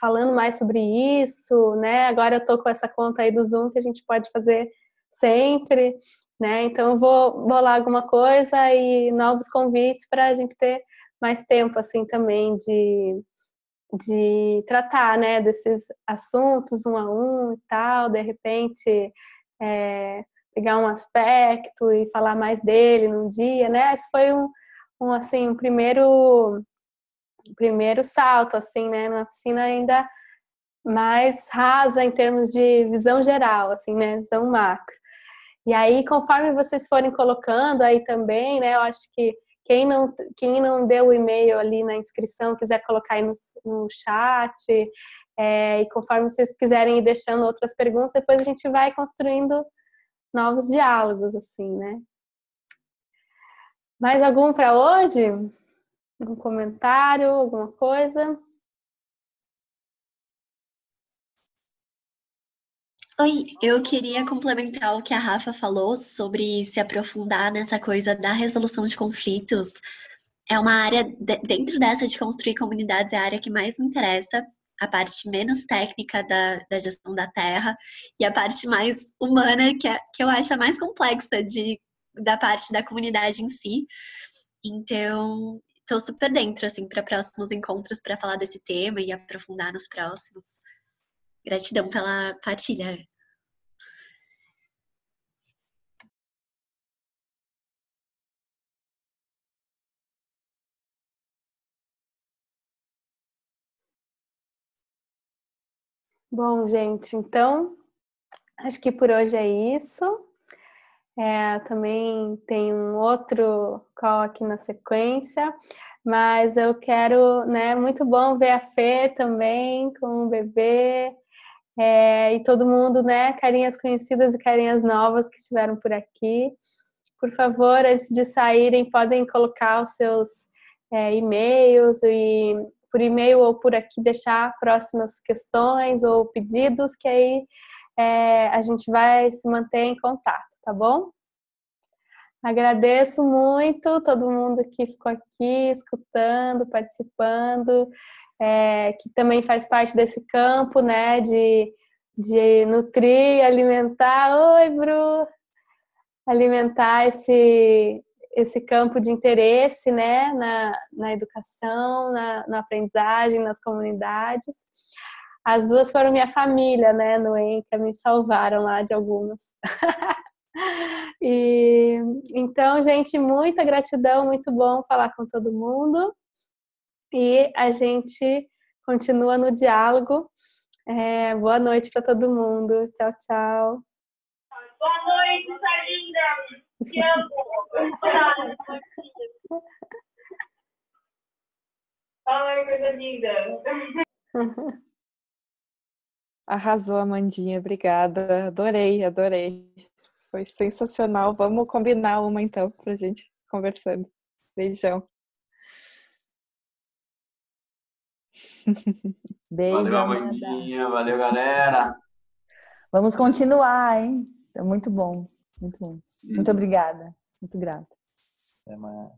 falando mais sobre isso, né? Agora eu tô com essa conta aí do Zoom que a gente pode fazer sempre, né? Então eu vou bolar alguma coisa e novos convites para a gente ter mais tempo, assim, também de tratar, né, desses assuntos um a um e tal, de repente pegar um aspecto e falar mais dele num dia, né? Esse foi assim, um primeiro salto, assim, né, numa piscina ainda mais rasa em termos de visão geral, assim, né, visão macro. E aí, conforme vocês forem colocando aí também, né, eu acho que quem não deu o e-mail ali na inscrição, quiser colocar aí no chat, e conforme vocês quiserem ir deixando outras perguntas, depois a gente vai construindo novos diálogos, assim, né. Mais algum para hoje? Algum comentário, alguma coisa? Oi, eu queria complementar o que a Rafa falou sobre se aprofundar nessa coisa da resolução de conflitos. É uma área, dentro dessa de construir comunidades, é a área que mais me interessa, a parte menos técnica da gestão da terra e a parte mais humana, que eu acho a mais complexa da parte da comunidade em si. Então, estou super dentro, assim, para próximos encontros para falar desse tema e aprofundar nos próximos. Gratidão pela partilha. Bom, gente, então acho que por hoje é isso. Também tem um outro call aqui na sequência, mas eu quero, né, muito bom ver a Fê também com o bebê, e todo mundo, né, carinhas conhecidas e carinhas novas que estiveram por aqui. Por favor, antes de saírem, podem colocar os seus e-mails e por e-mail ou por aqui deixar próximas questões ou pedidos, que aí a gente vai se manter em contato, tá bom? Agradeço muito todo mundo que ficou aqui escutando, participando, que também faz parte desse campo, né, de nutrir, alimentar. Oi, Bru! Alimentar esse campo de interesse, né, na educação, na aprendizagem, nas comunidades. As duas foram minha família, né, no ENCA, me salvaram lá de algumas. Então, gente, muita gratidão, muito bom falar com todo mundo. E a gente continua no diálogo. Boa noite para todo mundo. Tchau, tchau. Boa noite, sua linda! Te amo! Ai, coisa linda! Arrasou, Amandinha, obrigada. Adorei. Foi sensacional. Vamos combinar uma então pra gente conversando. Beijão. Beijo, Valeu, Amanda. Amandinha. Valeu, galera. Vamos continuar, hein? É muito bom. Muito bom. Muito obrigada. Muito grata. Até mais.